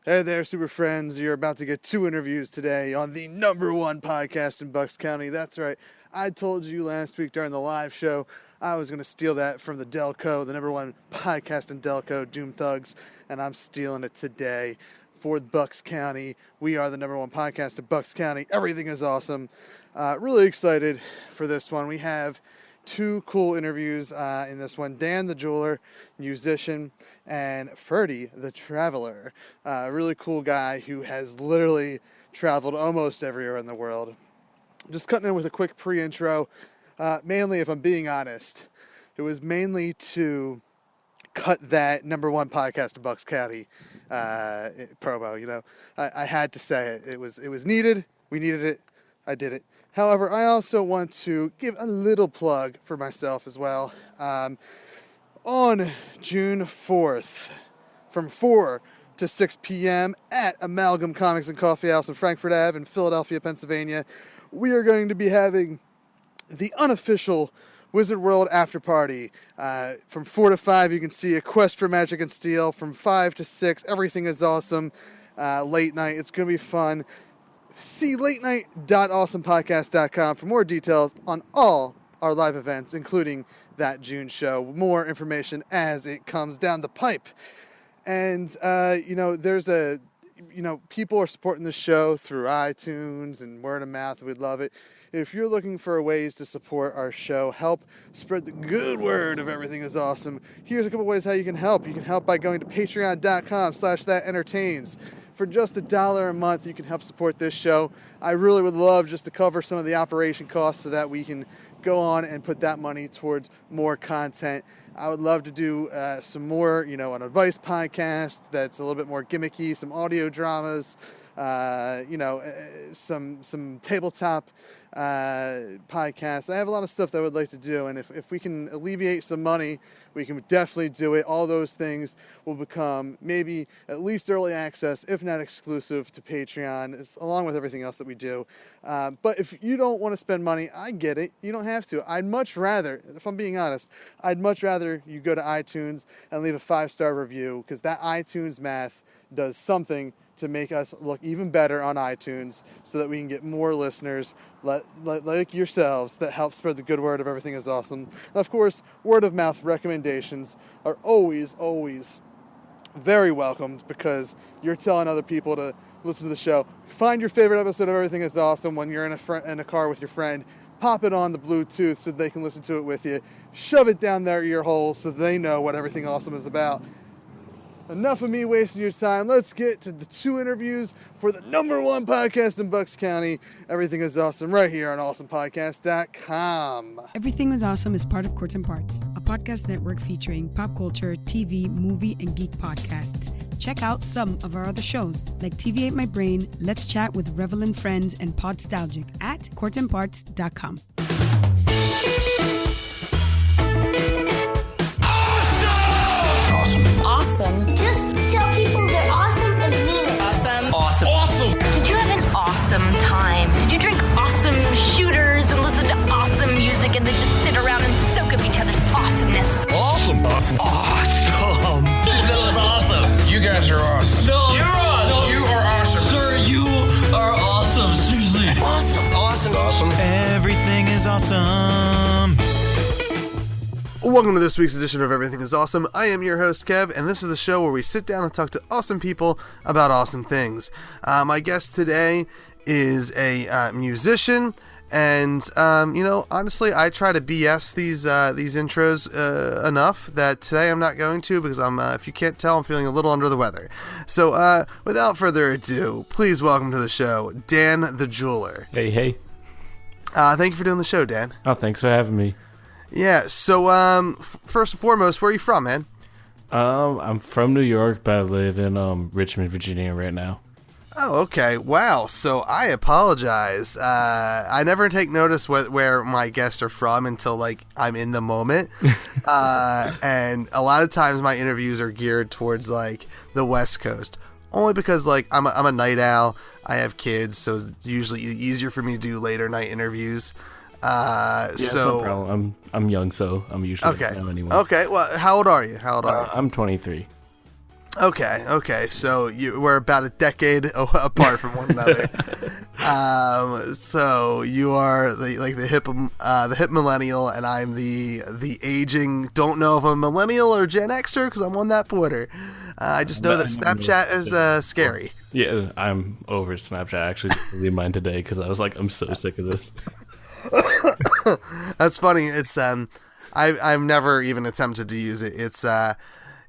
Hey there, super friends. You're about to get 2 interviews today on the #1 podcast in Bucks County. That's right. I told you last week during the live show I was going to steal that from the Delco, the #1 podcast in Delco, Doom Thugs, and I'm stealing it today for Bucks County. We are the #1 podcast in Bucks County. Everything is awesome. Really excited for this one. We have 2 cool interviews in this one. Dan the jeweler, musician, and Ferdy the traveler. A really cool guy who has literally traveled almost everywhere in the world. Just cutting in with a quick pre-intro. Mainly, if I'm being honest, it was mainly to cut that #1 podcast in Bucks County promo. You know, I had to say it. It was needed. We needed it. I did it. However, I also want to give a little plug for myself as well. On June 4th, from 4 to 6 p.m. at Amalgam Comics and Coffee House in Frankfurt Ave in Philadelphia, Pennsylvania, we are going to be having the unofficial Wizard World After Party. From 4 to 5, you can see A Quest for Magic and Steel. From 5 to 6, everything is awesome. Late night, it's going to be fun. See latenight.awesomepodcast.com for more details on all our live events, including that June show. More information as it comes down the pipe. And, people are supporting the show through iTunes and word of mouth. We'd love it. If you're looking for ways to support our show, help spread the good word of Everything is Awesome, here's a couple ways how you can help. You can help by going to patreon.com/thatentertains. For just $1 a month, you can help support this show. I really would love just to cover some of the operation costs so that we can go on and put that money towards more content. I would love to do some more, an advice podcast that's a little bit more gimmicky, some audio dramas, some tabletop podcasts. I have a lot of stuff that I would like to do, and if we can alleviate some money, we can definitely do it. All those things will become maybe at least early access, if not exclusive, to Patreon, along with everything else that we do. But if you don't want to spend money, I get it. You don't have to. I'd much rather, if I'm being honest, I'd much rather you go to iTunes and leave a 5-star review, because that iTunes math does something to make us look even better on iTunes so that we can get more listeners like yourselves that help spread the good word of Everything is Awesome. And of course, word of mouth recommendations are always very welcomed, because you're telling other people to listen to the show. Find your favorite episode of Everything is Awesome when you're in a car with your friend. Pop it on the Bluetooth so they can listen to it with you. Shove it down their ear holes so they know what Everything Awesome is about. Enough of me wasting your time. Let's get to the 2 interviews for the #1 podcast in Bucks County. Everything is Awesome right here on awesomepodcast.com. Everything is Awesome is part of Courts and Parts, a podcast network featuring pop culture, TV, movie, and geek podcasts. Check out some of our other shows, like TV Ate My Brain, Let's Chat with Revelin Friends, and Podstalgic at courtsandparts.com. Awesome. Just tell people they're awesome and mean it. Awesome. Awesome. Awesome. Did you have an awesome time? Did you drink awesome shooters and listen to awesome music and then just sit around and soak up each other's awesomeness? Awesome. Awesome. Awesome. That was awesome. You guys are awesome. No. You're awesome. You are awesome. Sir, you are awesome. Seriously. Awesome. Awesome. Awesome. Everything is awesome. Welcome to this week's edition of Everything is Awesome. I am your host, Kev, and this is the show where we sit down and talk to awesome people about awesome things. My guest today is a musician, and, honestly, I try to BS these intros enough that today I'm not going to, because if you can't tell, I'm feeling a little under the weather. So, without further ado, please welcome to the show, Dan the jeweler. Hey. Thank you for doing the show, Dan. Oh, thanks for having me. Yeah, so first and foremost, where are you from, man? I'm from New York, but I live in Richmond, Virginia right now. Oh, okay. Wow. So I apologize. I never take notice where my guests are from until I'm in the moment. And a lot of times my interviews are geared towards the West Coast. Only because I'm a night owl. I have kids, so it's usually easier for me to do later night interviews. No problem. I'm young, so I'm usually okay. anyway. Okay. Well, how old are you? I'm 23. Okay. So we're about a decade apart from one another. So you are the hip millennial, and I'm the aging. Don't know if I'm a millennial or Gen Xer because I'm on that border. I just know that I never knew Snapchat is it. scary. Yeah, I'm over Snapchat. I actually deleted mine today because I was like, I'm so sick of this. That's funny. I've never even attempted to use it.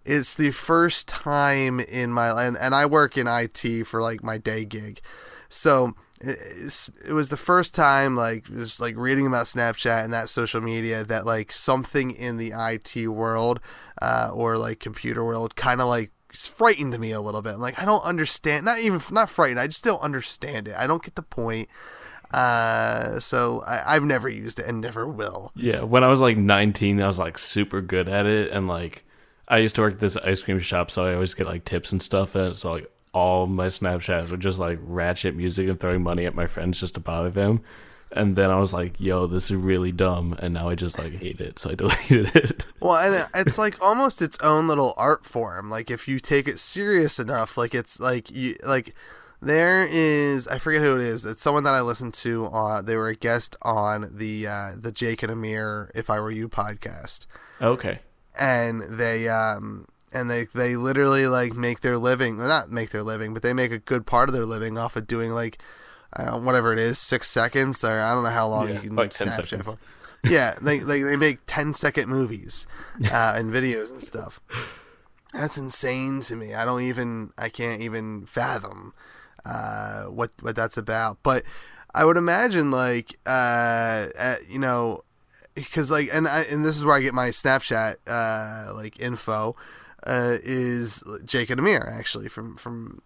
It's the first time in my and I work in IT for like my day gig, so it was the first time like just like reading about Snapchat and that social media that like something in the IT world or like computer world kind of like frightened me a little bit. I'm like, I don't understand. Not frightened. I just don't understand it. I don't get the point. So I've never used it and never will. Yeah, when I was like 19, I was like super good at it, and like I used to work at this ice cream shop, so I always get like tips and stuff. And so like all my Snapchats were just like ratchet music and throwing money at my friends just to bother them. And then I was like, "Yo, this is really dumb," and now I just like hate it, so I deleted it. Well, and it's like almost its own little art form. Like if you take it serious enough, like it's like you like there is I forget who it is. It's someone that I listened to. They were a guest on the Jake and Amir "If I Were You" podcast, Okay. and they literally like make their living, well, not make their living, but they make a good part of their living off of doing like I don't know, whatever it is, 6 seconds, or I don't know how long Yeah, you can like 10 Snapchat seconds. for. Yeah, they make 10-second movies and videos and stuff. That's insane to me. I can't even fathom what that's about. But I would imagine like because like and this is where I get my Snapchat like info is Jake and Amir actually from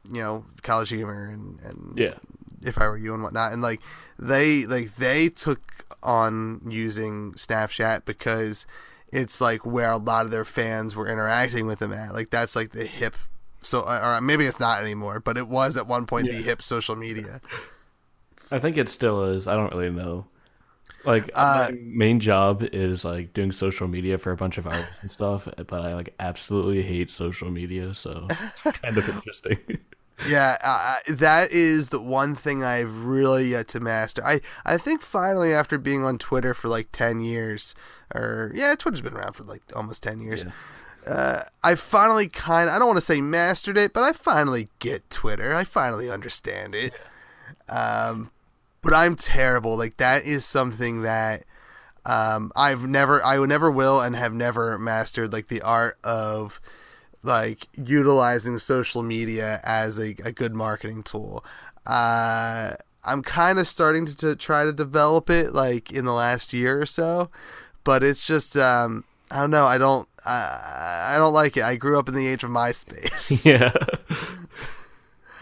College Humor and Yeah. If I Were You and whatnot, and like they took on using Snapchat because it's like where a lot of their fans were interacting with them at. Like that's like the hip, so or maybe it's not anymore, but it was at one point the Yeah. hip social media. I think it still is. I don't really know. Like my main job is like doing social media for a bunch of artists and stuff, but I like absolutely hate social media, so it's kind of interesting. Yeah, that is the one thing I've really yet to master. I think finally after being on Twitter for like 10 years, or yeah, Twitter's been around for like almost 10 years. Yeah. I finally I don't want to say mastered it, but I finally get Twitter. I finally understand it. But I'm terrible. Like that is something that I would never will and have never mastered like the art of like utilizing social media as a good marketing tool. I'm kind of starting to try to develop it like in the last year or so, but it's just I don't know. I don't like it. I grew up in the age of MySpace. Yeah.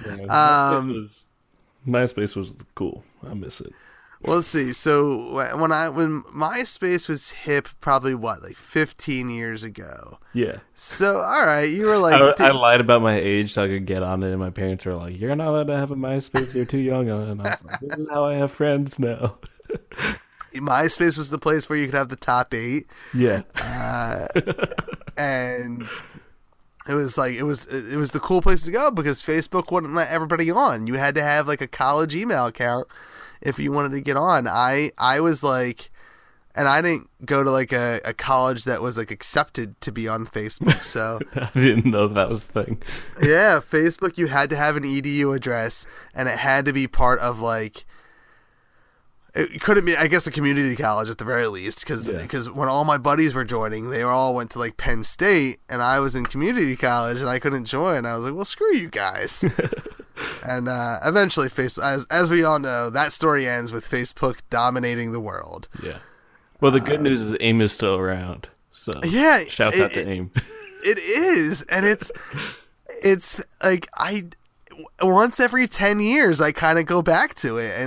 Yeah, MySpace was cool. I miss it. Well, let's see. So when MySpace was hip, probably what, like 15 years ago. Yeah. So all right, you were like I lied about my age so I could get on it, and my parents were like, "You're not allowed to have a MySpace. You're too young." And I was like, "This is how I have friends now." MySpace was the place where you could have the top 8. Yeah. And it was like it was the cool place to go because Facebook wouldn't let everybody on. You had to have like a college email account if you wanted to get on. I was like, and I didn't go to like a college that was like accepted to be on Facebook. So I didn't know that was the thing. yeah, Facebook, you had to have an edu address, and it had to be part of like. It couldn't be, I guess, a community college at the very least, because when all my buddies were joining, they all went to like Penn State, and I was in community college, and I couldn't join. I was like, well, screw you guys. And eventually, Facebook, as we all know, that story ends with Facebook dominating the world. Yeah. Well, the good news is AIM is still around. So Yeah, shouts out to AIM. It is, and it's like once every 10 years I kind of go back to it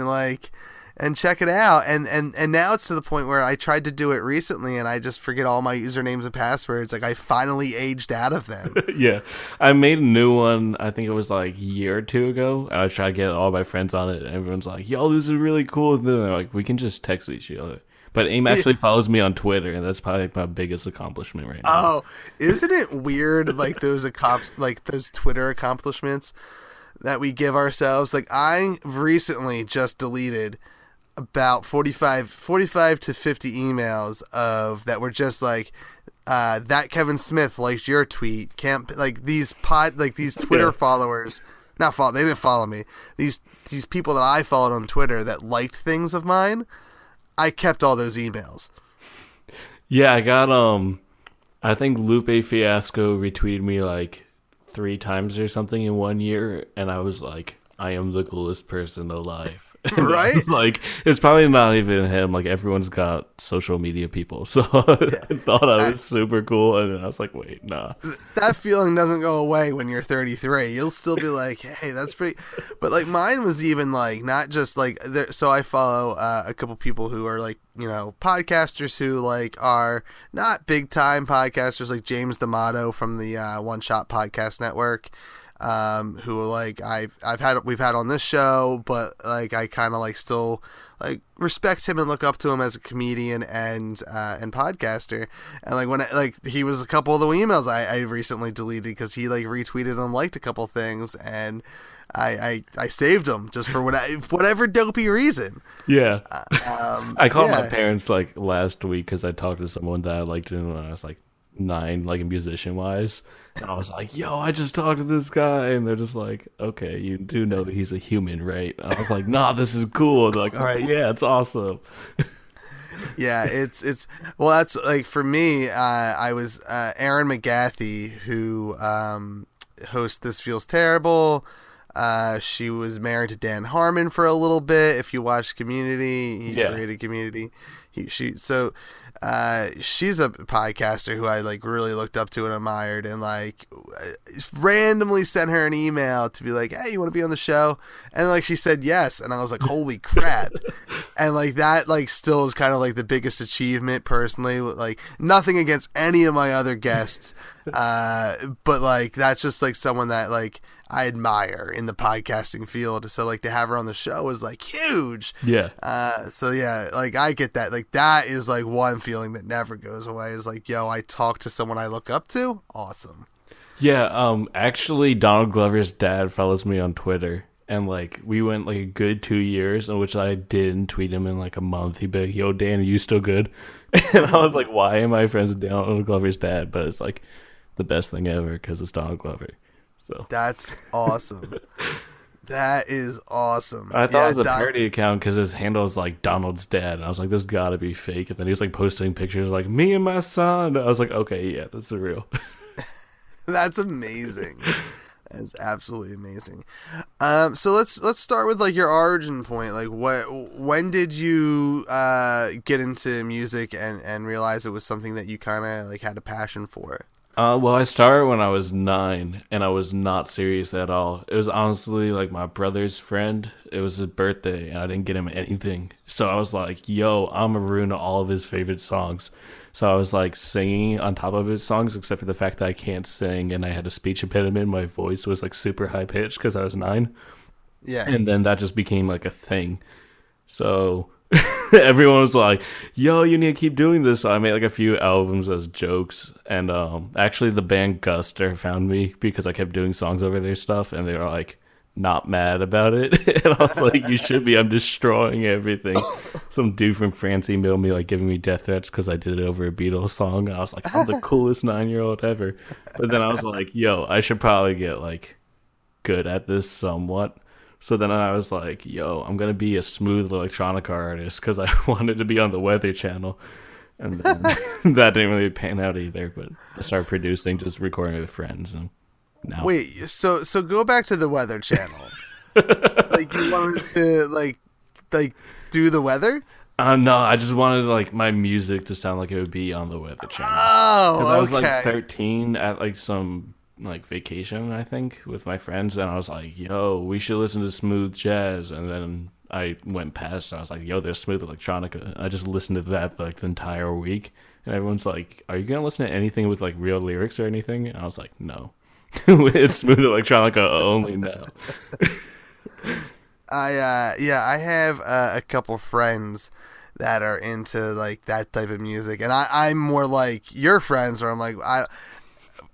and check it out, and now it's to the point where I tried to do it recently and I just forget all my usernames and passwords. Like I finally aged out of them. Yeah. I made a new one, I think it was like a year or two ago. And I tried to get all my friends on it, and everyone's like, "Yo, this is really cool." And then they're like, "We can just text each other." But AIM actually follows me on Twitter, and that's probably my biggest accomplishment right now. Oh, isn't it weird? Like like those Twitter accomplishments that we give ourselves. Like I recently just deleted about 45 to 50 emails of that were just like that Kevin Smith likes your tweet. Can't like these Twitter followers. Not follow. They didn't follow me. These people that I followed on Twitter that liked things of mine. I kept all those emails. Yeah, I got I think Lupe Fiasco retweeted me like 3 times or something in 1 year, and I was like, I am the coolest person alive. Right? Like, it's probably not even him. Like, everyone's got social media people, so I thought I was super cool, and then I was like, wait, nah. That feeling doesn't go away when you're 33. You'll still be like, hey, that's pretty. But like mine was even like not just like so I follow a couple people who are like, you know, podcasters who like are not big time podcasters, like James D'Amato from the One Shot Podcast Network. Who like we've had on this show, but like I kind of like still like respect him and look up to him as a comedian and podcaster. And like when he was a couple of the emails I recently deleted because he like retweeted and liked a couple things, and I saved them just for whatever dopey reason. Yeah. I called my yeah. parents like last week because I talked to someone that I liked when I was like 9, like musician wise. And I was like, yo, I just talked to this guy. And they're just like, okay, you do know that he's a human, right? And I was like, nah, this is cool. And they're like, all right, yeah, it's awesome. Yeah, it's well, that's like for me, I was Aaron McGathy, who hosts This Feels Terrible. She was married to Dan Harmon for a little bit. If you watch Community, he created Community. She's a podcaster who I like really looked up to and admired, and like randomly sent her an email to be like, hey, you want to be on the show? And like she said yes, and I was like, holy crap. And like that like still is kind of like the biggest achievement personally. Like nothing against any of my other guests, but like that's just like someone that like I admire in the podcasting field. So like to have her on the show was like huge. Yeah. So yeah, like I get that. Like that is like one feeling that never goes away is like, yo, I talk to someone I look up to. Awesome. Yeah. Actually, Donald Glover's dad follows me on Twitter. And like we went like a good 2 years in which I didn't tweet him in like a month. He'd be like, yo, Dan, are you still good? And I was like, why am I friends with Donald Glover's dad? But it's like the best thing ever because it's Donald Glover. So that's awesome. That is awesome. I thought it was a parody account because his handle is like Donald's dad. And I was like, this gotta be fake. And then he was like posting pictures like me and my son. I was like, okay, yeah, that's the real. That's amazing. That's absolutely amazing. So let's start with like your origin point. Like when did you get into music and realize it was something that you kind of like had a passion for? Well, I started when I was 9, and I was not serious at all. It was honestly like my brother's friend. It was his birthday, and I didn't get him anything. So I was like, yo, I'm gonna ruin all of his favorite songs. So I was like singing on top of his songs, except for the fact that I can't sing, and I had a speech impediment. My voice was like super high pitched because I was 9. Yeah. And then that just became like a thing. So everyone was like, yo, you need to keep doing this. So I made like a few albums as jokes. And actually the band Guster found me because I kept doing songs over their stuff, and they were like not mad about it. And I was like, you should be. I'm destroying everything. Some dude from France emailed me like giving me death threats because I did it over a Beatles song. And I was like, I'm the coolest 9-year-old ever. But then I was like, yo, I should probably get like good at this somewhat. So then I was like, yo, I'm going to be a smooth electronica artist because I wanted to be on the Weather Channel. And then that didn't really pan out either. But I started producing, just recording with friends. And now. Wait, so go back to the Weather Channel. Like you wanted to like do the weather? No, I just wanted like my music to sound like it would be on the Weather Channel. Oh, okay. I was like 13 at like some like vacation, I think, with my friends, and I was like, yo, we should listen to smooth jazz. And then I went past and I was like, yo, there's smooth electronica. I just listened to that like the entire week, and everyone's like, are you gonna listen to anything with like real lyrics or anything? And I was like, no. It's smooth electronica only now. I have a couple friends that are into like that type of music, and I'm more like your friends, where I'm like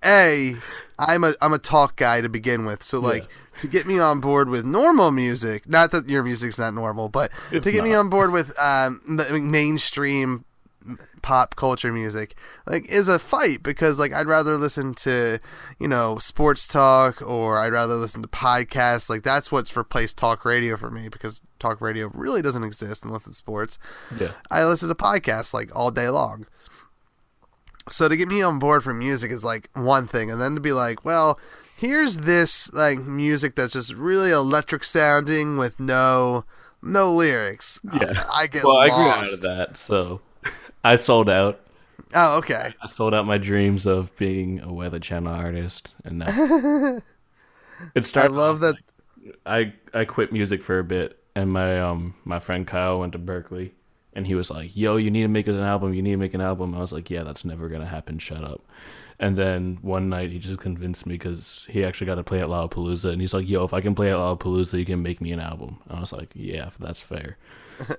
I'm a talk guy to begin with, so like to get me on board with normal music, not that your music's not normal, but It's to get me not. on board with mainstream pop culture music, like, is a fight, because like I'd rather listen to, you know, sports talk, or I'd rather listen to podcasts. Like, that's what's replaced talk radio for me, because talk radio really doesn't exist unless it's sports. Yeah. I listen to podcasts like all day long. So to get me on board for music is like one thing, and then to be like, well, here's this like music that's just really electric sounding with no lyrics. Yeah. I get Well, I grew out of lost. that, so I sold out. Oh, okay. I sold out my dreams of being a Weather Channel artist, and now it I started. love that. I quit music for a bit, and my friend Kyle went to Berkeley, and he was like, "Yo, you need to make an album. You need to make an album." I was like, "Yeah, that's never gonna happen. Shut up." And then one night he just convinced me, because he actually got to play at Lollapalooza, and he's like, "Yo, if I can play at Lollapalooza, you can make me an album." And I was like, "Yeah, that's fair."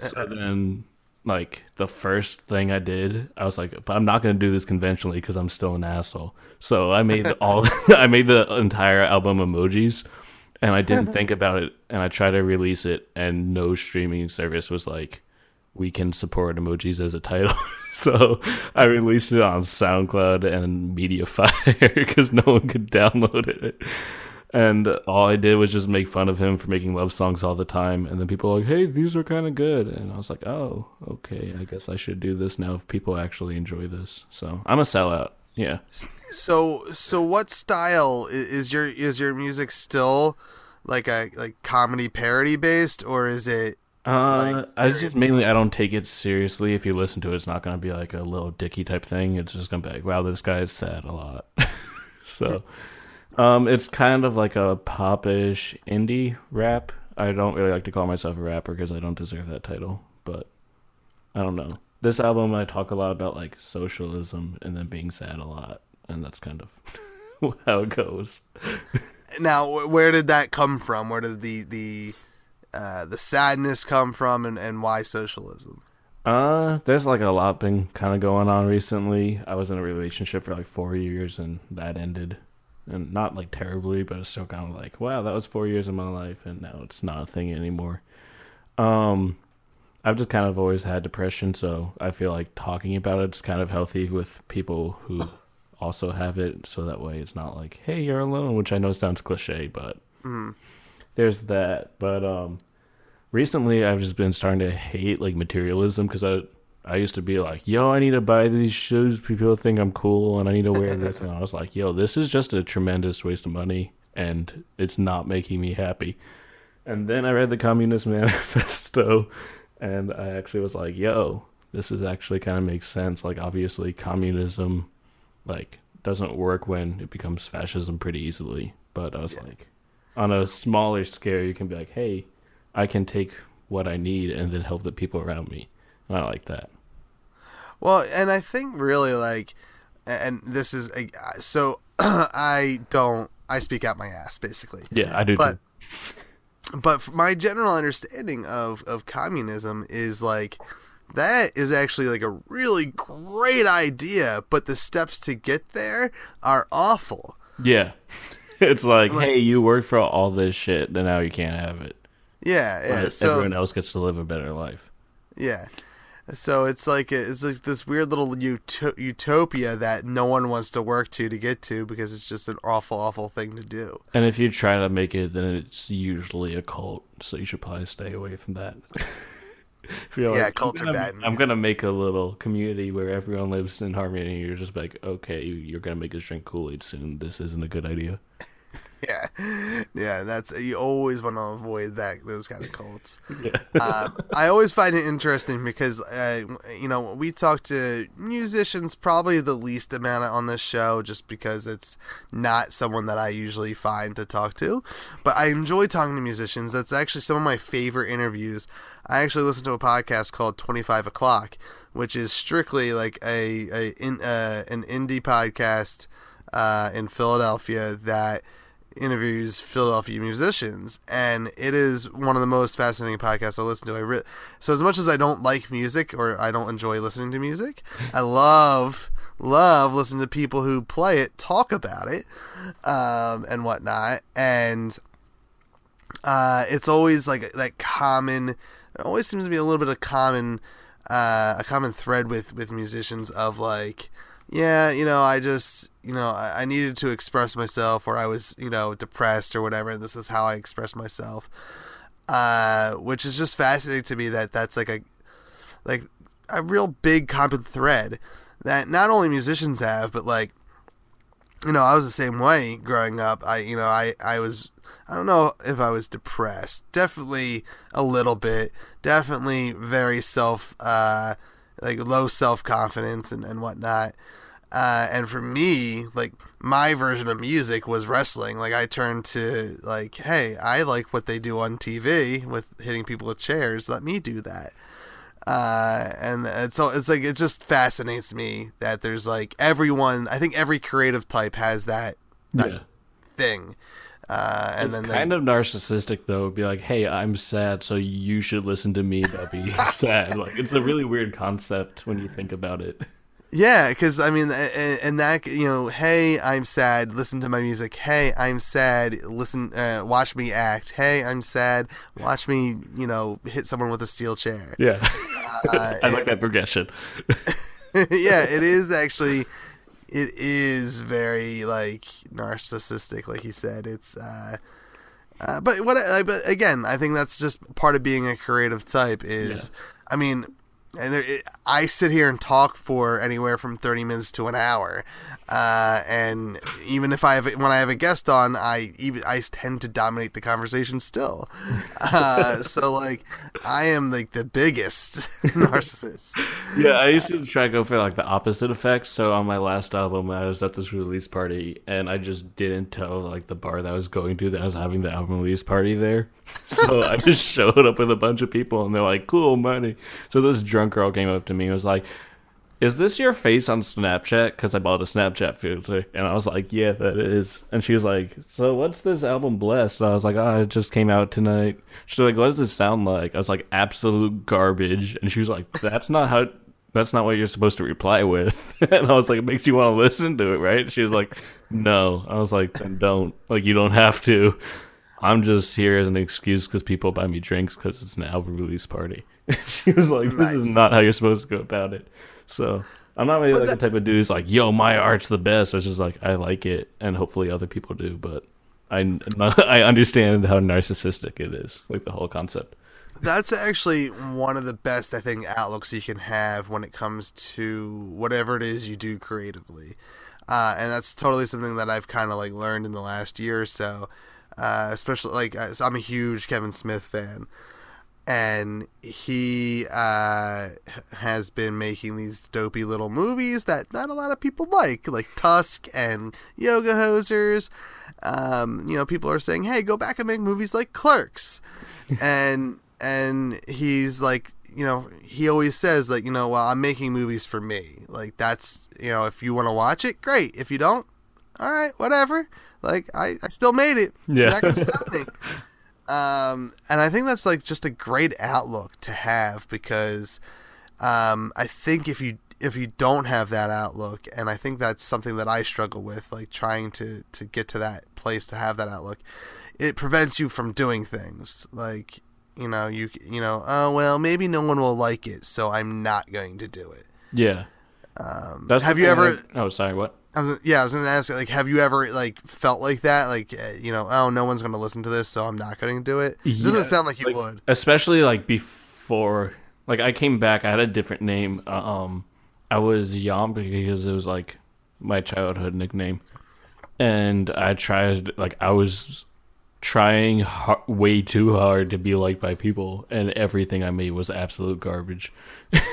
So then, like, the first thing I did, I was like, "But I'm not gonna do this conventionally because I'm still an asshole." So I made I made the entire album emojis, and I didn't think about it, and I tried to release it, and no streaming service was like, "We can support emojis as a title." So I released it on SoundCloud and Mediafire because no one could download it. And all I did was just make fun of him for making love songs all the time. And then people were like, "Hey, these are kind of good." And I was like, "Oh, okay, I guess I should do this now if people actually enjoy this." So I'm a sellout. Yeah. So what style is your music still like a comedy parody based, or is it like I just mainly, I don't take it seriously. If you listen to it, it's not gonna be like a little dicky type thing. It's just gonna be like, "Wow, this guy is sad a lot." So, it's kind of like a popish indie rap. I don't really like to call myself a rapper because I don't deserve that title, but I don't know. This album, I talk a lot about like socialism and then being sad a lot, and that's kind of how it goes. now? Where did that come from? Where did the sadness come from, and why socialism? There's like a lot been kind of going on recently. I was in a relationship for like 4 years, and that ended, and not like terribly, but it's still kind of like, wow, that was 4 years of my life, and now it's not a thing anymore. Um, I've just kind of always had depression, so I feel like talking about it's kind of healthy with people who also have it, so that way it's not like, "Hey, you're alone," which I know sounds cliche, but there's that. But recently I've just been starting to hate like materialism, because I used to be like, "Yo, I need to buy these shoes. People think I'm cool, and I need to wear this." And I was like, "Yo, this is just a tremendous waste of money, and it's not making me happy." And then I read the Communist Manifesto, and I actually was like, "Yo, this is actually kind of makes sense. Like, obviously, communism like doesn't work when it becomes fascism pretty easily." But I was like, on a smaller scale, you can be like, "Hey, I can take what I need and then help the people around me." And I like that. Well, and I think really like, and this is so I speak out my ass basically, Yeah, I do but too. my general understanding of communism is like, that is actually like a really great idea, but the steps to get there are awful. Yeah. It's like, Like, "Hey, you worked for all this shit, then now you can't have it. yeah. But So everyone else gets to live a better life." yeah. So it's like this weird little utopia that no one wants to work to get to, because it's just an awful thing to do. And if you try to make it, then it's usually a cult, so you should probably stay away from that. If you're Yeah, like, cults are bad I'm news. gonna make a little community where everyone lives in harmony, and you're just like, "Okay, you're gonna make us drink Kool-Aid soon. This isn't a good idea." Yeah. That's, you always want to avoid those kind of cults. Yeah. I always find it interesting because we talk to musicians probably the least amount on this show, just because it's not someone that I usually find to talk to. But I enjoy talking to musicians. That's actually some of my favorite interviews. I actually listen to a podcast called 25 O'Clock, which is strictly like an indie podcast in Philadelphia that interviews Philadelphia musicians, and it is one of the most fascinating podcasts I listen to. So as much as I don't like music or I don't enjoy listening to music, I love listening to people who play it talk about it and whatnot. And it's always like that common. It always seems to be a little bit of a common thread with musicians of like, yeah, I just, I needed to express myself, or I was, depressed or whatever, and this is how I express myself. Which is just fascinating to me that's like a real big common thread that not only musicians have, but like, I was the same way growing up. I was, I don't know if I was depressed. Definitely a little bit. Definitely very low self-confidence and whatnot. And for me, like, my version of music was wrestling. Like, I turned to, like, hey, I like what they do on TV with hitting people with chairs. Let me do that. And it's like, it just fascinates me that there's, like, everyone, I think every creative type has that thing. And it's then kind of narcissistic, though. Be like, hey, I'm sad, so you should listen to me. That'll be sad. Like, it's a really weird concept when you think about it. Yeah, because I mean, and that, hey, I'm sad, listen to my music. Hey, I'm sad, listen, watch me act. Hey, I'm sad, watch me, hit someone with a steel chair. Yeah, I like that progression. Yeah, it is actually. It is very like narcissistic, like you said. It's, but again, I think that's just part of being a creative type. Is, yeah. I mean. And I sit here and talk for anywhere from 30 minutes to an hour, and even if when I have a guest on, I tend to dominate the conversation still. So like, I am like the biggest narcissist. Yeah, I used to try to go for like the opposite effect. So on my last album, I was at this release party, and I just didn't tell like the bar that I was going to that I was having the album release party there. So I just showed up with a bunch of people, and they're like, "Cool, money." So this drunk girl came up to me and was like, "Is this your face on Snapchat?" Because I bought a Snapchat filter, and I was like, "Yeah, that is." And she was like, "So what's this album Blessed?" And I was like, "Oh, it just came out tonight." She's like, "What does this sound like?" I was like, "Absolute garbage." And she was like, That's not what you're supposed to reply with." And I was like, "It makes you want to listen to it, right?" She was like, "No." I was like, "Then don't. Like, you don't have to. I'm just here as an excuse because people buy me drinks because it's an album release party." She was like, "This is not how you're supposed to go about it." So I'm not really the type of dude who's like, "Yo, my art's the best." It's just like, I like it, and hopefully other people do. But I understand how narcissistic it is, like the whole concept. That's actually one of the best, I think, outlooks you can have when it comes to whatever it is you do creatively, and that's totally something that I've kind of like learned in the last year or so. Especially like, so I'm a huge Kevin Smith fan, and he has been making these dopey little movies that not a lot of people like Tusk and Yoga Hosers. People are saying, "Hey, go back and make movies like Clerks," and he's like, he always says like, well, I'm making movies for me. Like, that's, if you want to watch it, great. If you don't, all right, whatever. Like, I still made it. Yeah. You're not gonna stop me. And I think that's like just a great outlook to have, because I think if you don't have that outlook, and I think that's something that I struggle with, like trying to get to that place to have that outlook, it prevents you from doing things like, oh well, maybe no one will like it, so I'm not going to do it. Yeah. Have you ever? Oh, sorry. What? I was going to ask, like, have you ever like felt like that? Like, oh, no one's going to listen to this, so I'm not going to do it. It doesn't sound like you would. Especially like before, like I came back, I had a different name. I was Yom because it was like my childhood nickname, and I was trying way too hard to be liked by people, and everything I made was absolute garbage.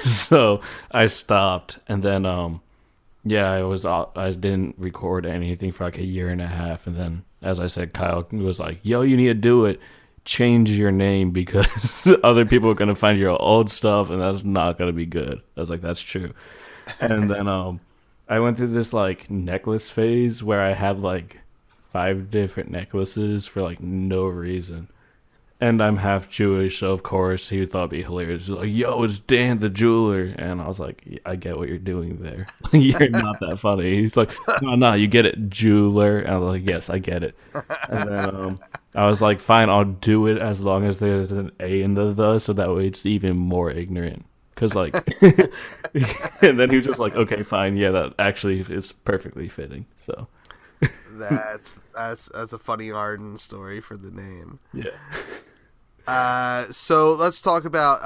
So I stopped, and then I didn't record anything for like a year and a half, and then, as I said, Kyle was like, "Yo, you need to do it. Change your name because other people are gonna find your old stuff, and that's not gonna be good." I was like, "That's true." And then I went through this like necklace phase where I had like 5 different necklaces for like no reason. And I'm half Jewish, so of course he thought it'd be hilarious. He's like, "Yo, it's Dan the jeweler," and I was like, "Yeah, I get what you're doing there. You're not that funny." He's like, "No, no, you get it, jeweler." And I was like, "Yes, I get it." And then I was like, "Fine, I'll do it as long as there's an A in the, so that way it's even more ignorant." Cause like, and then he was just like, "Okay, fine, yeah, that actually is perfectly fitting." So That's a funny Arden story for the name. yeah. So let's talk about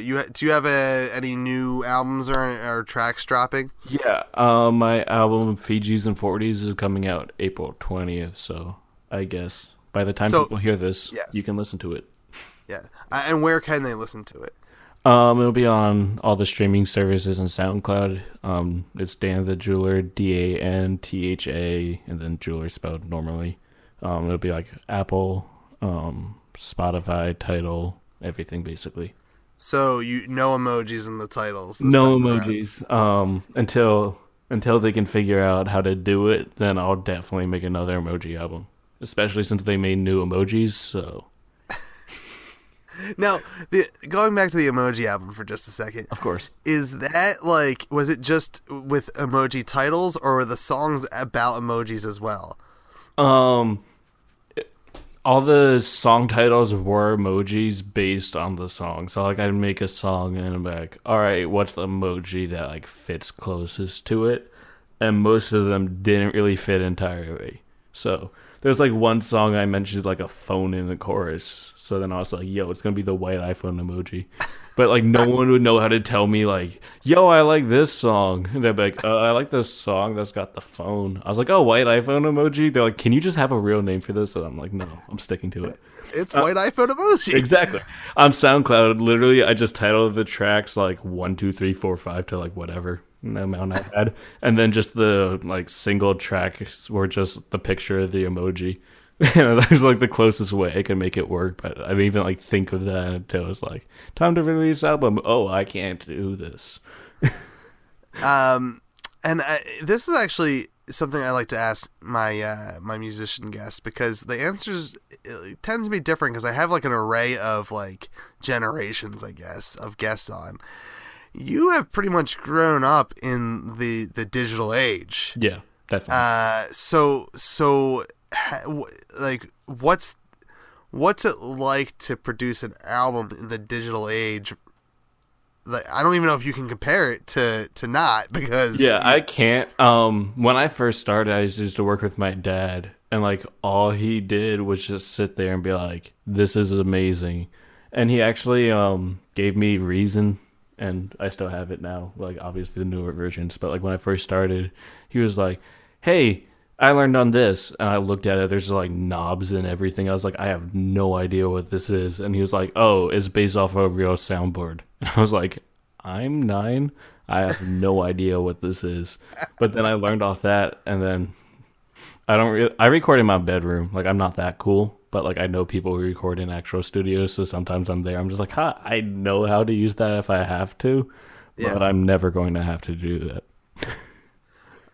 do you have any new albums or tracks dropping? Yeah, my album Fiji's and 40s is coming out April 20th, so I guess by the time people hear this, yes. you can listen to it. Yeah, and where can they listen to it? It'll be on all the streaming services and SoundCloud. It's Dan the Jeweler, DANTHA, and then jeweler spelled normally. It'll be like Apple, Spotify, Tidal, everything basically. So no emojis in the titles. No emojis. Until they can figure out how to do it, then I'll definitely make another emoji album. Especially since they made new emojis, so. Now, going back to the emoji album for just a second. Of course. Is that like, was it just with emoji titles, or were the songs about emojis as well? All the song titles were emojis based on the song. So like I'd make a song and I'm like, all right, what's the emoji that like fits closest to it? And most of them didn't really fit entirely. So there's like one song I mentioned like a phone in the chorus. So then I was like, yo, it's going to be the white iPhone emoji. But like no one would know how to tell me like, yo, I like this song. And they'd be like, I like this song that's got the phone. I was like, oh, white iPhone emoji? They're like, can you just have a real name for this? And I'm like, no, I'm sticking to it. It's white iPhone emoji. Exactly. On SoundCloud, literally, I just titled the tracks like 1, 2, 3, 4, 5 to like whatever amount I had. And then just the like single tracks were just the picture of the emoji. And that was like the closest way I could make it work, but I didn't even like think of that until it was like time to release album. Oh, I can't do this. This is actually something I like to ask my my musician guests, because the answers tend to be different, because I have like an array of like generations, I guess, of guests on. You have pretty much grown up in the digital age. Yeah, definitely. So like what's it like to produce an album in the digital age? Like, I don't even know if you can compare it to not, because I can't. When I first started, I used to work with my dad, and like all he did was just sit there and be like, "This is amazing," and he actually gave me Reason, and I still have it now. Like obviously the newer versions, but like when I first started, he was like, "Hey, I learned on this," and I looked at it. There's like knobs and everything. I was like, I have no idea what this is. And he was like, "Oh, it's based off of a real soundboard." And I was like, I'm 9. I have no idea what this is. But then I learned off that, and then I record in my bedroom. Like I'm not that cool, but like I know people who record in actual studios. So sometimes I'm there. I'm just like, I know how to use that if I have to, but I'm never going to have to do that.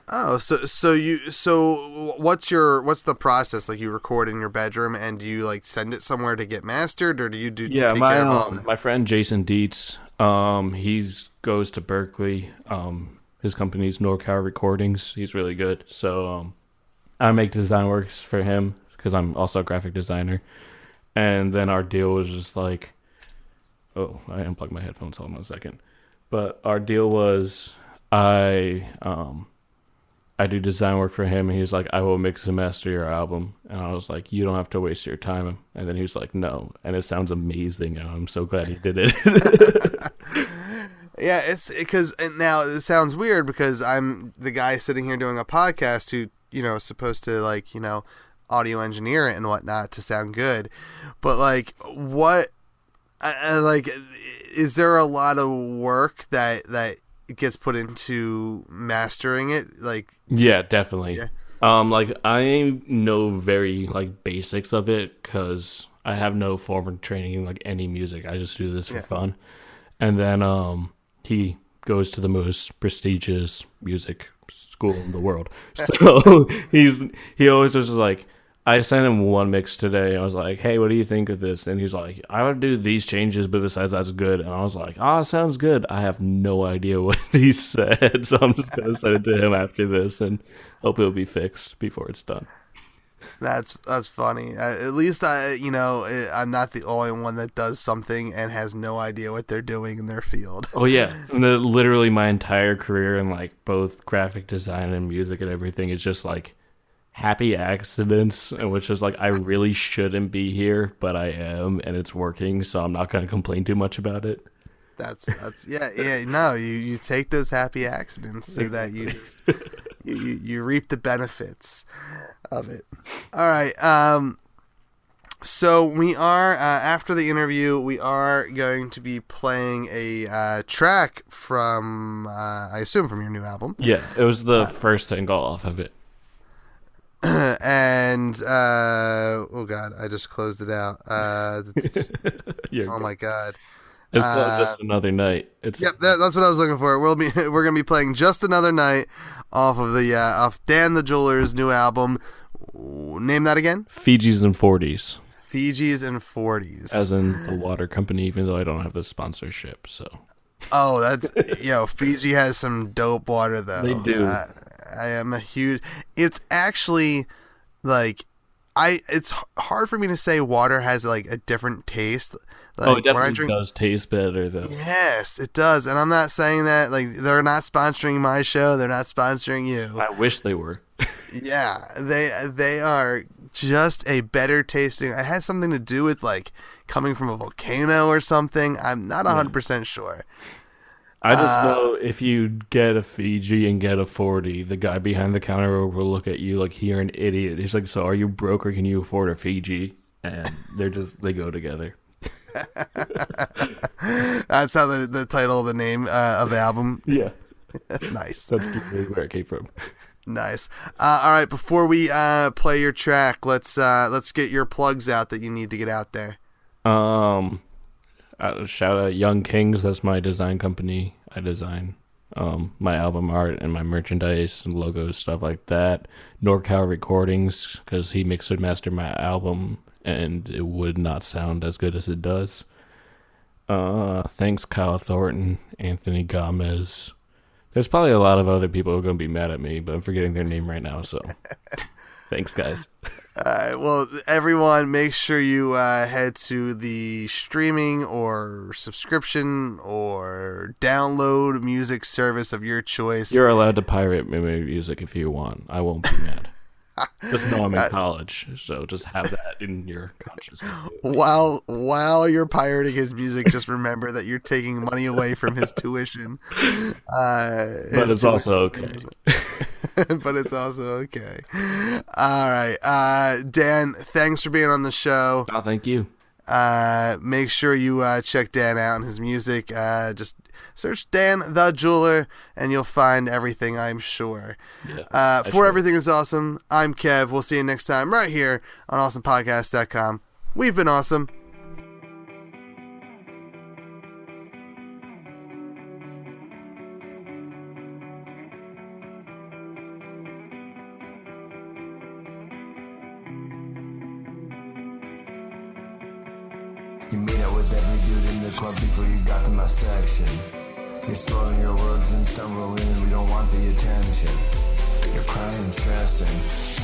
Oh, so what's the process? Like, you record in your bedroom, and do you like send it somewhere to get mastered, or do you take care of all that? My friend Jason Dietz, he goes to Berkeley. His company's NorCal Recordings. He's really good. So I make design works for him because I'm also a graphic designer. And then our deal was just like, oh, I unplugged my headphones. Hold on a second. But our deal was I do design work for him, and he's like, I will mix and master your album. And I was like, you don't have to waste your time. And then he was like, no. And it sounds amazing, and I'm so glad he did it. Yeah, it's because now it sounds weird because I'm the guy sitting here doing a podcast who, is supposed to like, audio engineer it and whatnot to sound good. But like, is there a lot of work that gets put into mastering it? Like, yeah, definitely. Yeah. Like I know very like basics of it because I have no formal training in like any music. I just do this for fun. And then he goes to the most prestigious music school in the world. So he always was like, I sent him one mix today. I was like, hey, what do you think of this? And he's like, I would do these changes, but besides that's good. And I was like, sounds good. I have no idea what he said, so I'm just going to send it to him after this and hope it'll be fixed before it's done. That's funny. At least I'm not the only one that does something and has no idea what they're doing in their field. Oh yeah, literally my entire career in like both graphic design and music and everything is just like happy accidents, and which is like I really shouldn't be here, but I am, and it's working, so I'm not going to complain too much about it. That's yeah. No, you take those happy accidents so that you just you reap the benefits of it. All right. So we are after the interview, we are going to be playing a track from I assume from your new album. Yeah, it was the first single off of it. And oh god, I just closed it out. Oh my god. It's called Just Another Night. Yep, that's what I was looking for. We're gonna be playing Just Another Night off of the off Dan the Jeweler's new album. Name that again? Fiji's and 40s. Fiji's and 40s. As in the water company, even though I don't have the sponsorship. So. Oh, that's Fiji has some dope water though. They do. I am a huge. It's actually like it's hard for me to say water has like a different taste. Like, it definitely does taste better though. Yes, it does, and I'm not saying that like they're not sponsoring my show. They're not sponsoring you. I wish they were. Yeah, they are just a better tasting. It has something to do with like coming from a volcano or something. I'm not 100% sure. I just know if you get a Fiji and get a 40, the guy behind the counter will look at you like you're an idiot. He's like, so are you broke or can you afford a Fiji? And they go together. That's how the title of the name of the album. Yeah. Nice. That's really where it came from. Nice. All right, before we play your track, let's get your plugs out that you need to get out there. Shout out Young Kings. That's my design company. I design my album art and my merchandise and logos, stuff like that. NorCal Recordings, because he mixed and mastered my album and it would not sound as good as it does. Thanks Kyle Thornton, Anthony Gomez. There's probably a lot of other people who are going to be mad at me, but I'm forgetting their name right now, so thanks, guys. All right, well, everyone, make sure you head to the streaming or subscription or download music service of your choice. You're allowed to pirate my music if you want. I won't be mad. Just know I'm in college, so just have that in your consciousness. While you're pirating his music, just remember that you're taking money away from his tuition. But it's also okay. But it's also okay. All right, Dan, thanks for being on the show. Oh, thank you. Make sure you check Dan out and his music. Just search Dan the Jeweler and you'll find everything, I'm sure. Yeah, Everything is awesome, I'm Kev. We'll see you next time right here on awesomepodcast.com. We've been awesome. You meet up with every dude in the club before you got to my section. You're slurring your words and stumbling, we don't want the attention. You're crying, stressing,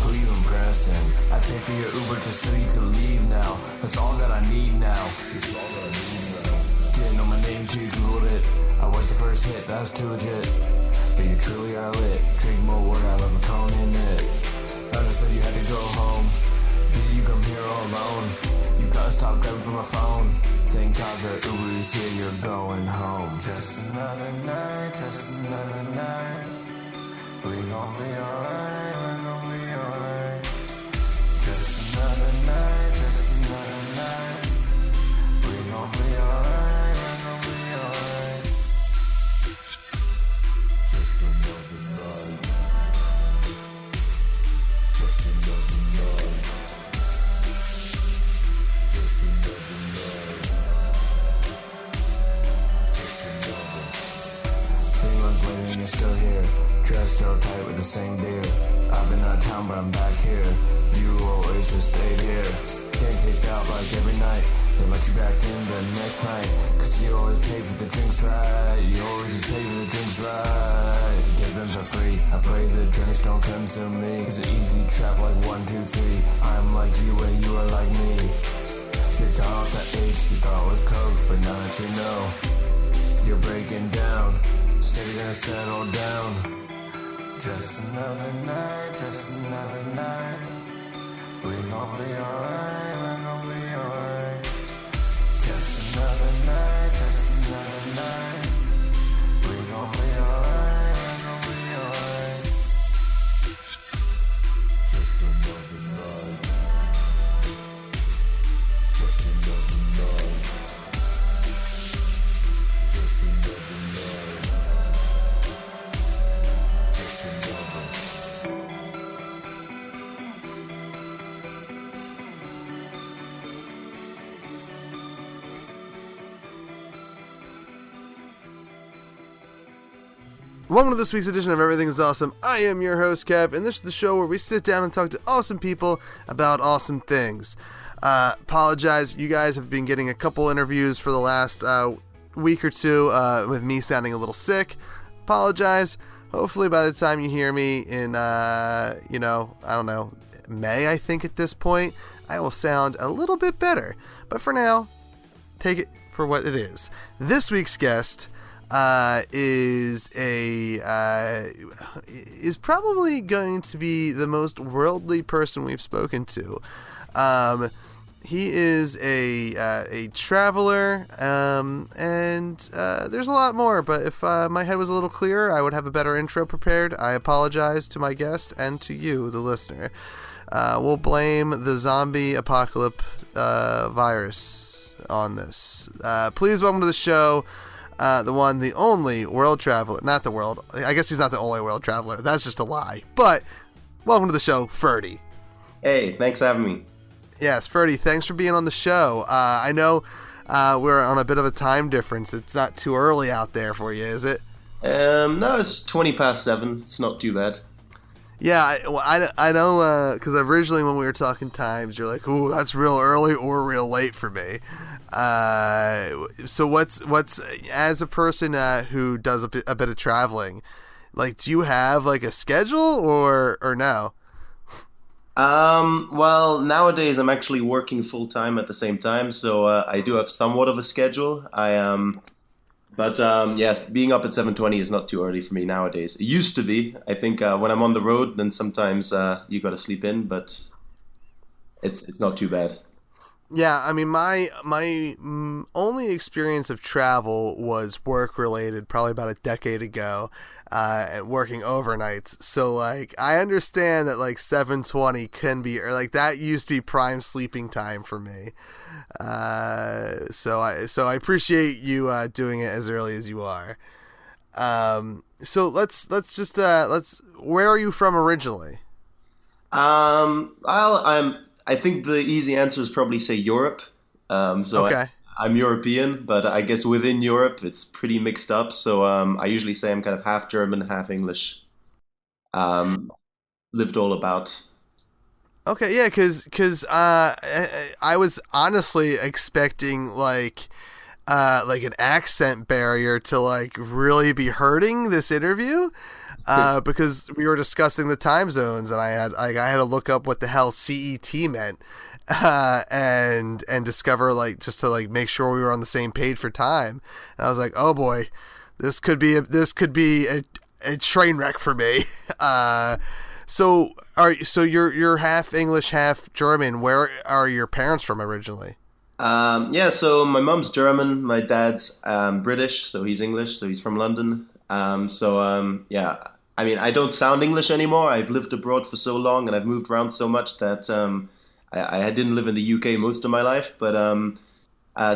who you impressing? I pay for your Uber just so you can leave now. That's all that I need now. Didn't know my name till you Googled it. I was the first hit, that was too legit. But you truly are lit. Drink more water, I love a cone in it. I just said you had to go home. Did you come here all alone? You gotta stop grabbing for my phone. Thank God that Uber is here, you're going home. Just another night, just another night. We gon' be alright, we're gon' be alright. Just another night, just another night. We gon' be alright, we're gon' be alright. Just another night. Just another night. Just another night. Just another. still tight with the same deer. I've been out of town, but I'm back here. You always just stayed here. Getting kicked out like every night. They let you back in the next night. Cause you always pay for the drinks right. You always just pay for the drinks right. Give them for free. I pray the drinks don't consume me. It's an easy trap like 1, 2, 3. I'm like you and you are like me. You got off that H you thought was coke, but now that you know, you're breaking down. Said you're gonna settle down. Just another night, just another night. We gon' be alright, we gon' be alright. Just another night, just another night. We gon' be alright, we gon' be alright. Just another night. Just another night. Just another night. Just another. Welcome to this week's edition of Everything is Awesome. I am your host, Kev, and this is the show where we sit down and talk to awesome people about awesome things. Apologize, you guys have been getting a couple interviews for the last week or two with me sounding a little sick. Apologize. Hopefully by the time you hear me in, I don't know, May, I think at this point, I will sound a little bit better. But for now, take it for what it is. This week's guest is probably going to be the most worldly person we've spoken to. He is a traveler, and there's a lot more, but if my head was a little clearer, I would have a better intro prepared. I apologize to my guest and to you, the listener. We'll blame the zombie apocalypse virus on this. Please welcome to the show, the one, the only world traveler. Not the world. I guess he's not the only world traveler. That's just a lie. But welcome to the show, Ferdy. Hey, thanks for having me. Yes, Ferdy, thanks for being on the show. I know we're on a bit of a time difference. It's not too early out there for you, is it? No, it's 20 past 7. It's not too bad. Yeah, I know, because originally when we were talking times, you're like, ooh, that's real early or real late for me. So what's as a person who does a bit of traveling, like, do you have like a schedule or no? Well, nowadays I'm actually working full time at the same time, so I do have somewhat of a schedule. Yeah, being up at 7:20 is not too early for me nowadays. It used to be. I think when I'm on the road, then sometimes you got to sleep in, but it's not too bad. Yeah, I mean, my only experience of travel was work related, probably about a decade ago, working overnights. So like, I understand that like 7:20 can be, or like that used to be prime sleeping time for me. So I appreciate you doing it as early as you are. So let's where are you from originally? I think the easy answer is probably say Europe. Okay. I'm European, but I guess within Europe it's pretty mixed up. So I usually say I'm kind of half German, half English. Lived all about. Okay, yeah, because I was honestly expecting like an accent barrier to like really be hurting this interview. Because we were discussing the time zones, and I had to look up what the hell CET meant, and discover like just to like make sure we were on the same page for time. And I was like, oh boy, this could be a train wreck for me. So you're half English, half German. Where are your parents from originally? Yeah, so my mom's German, my dad's British, so he's English, so he's from London. Yeah, I mean, I don't sound English anymore. I've lived abroad for so long and I've moved around so much that I didn't live in the UK most of my life, but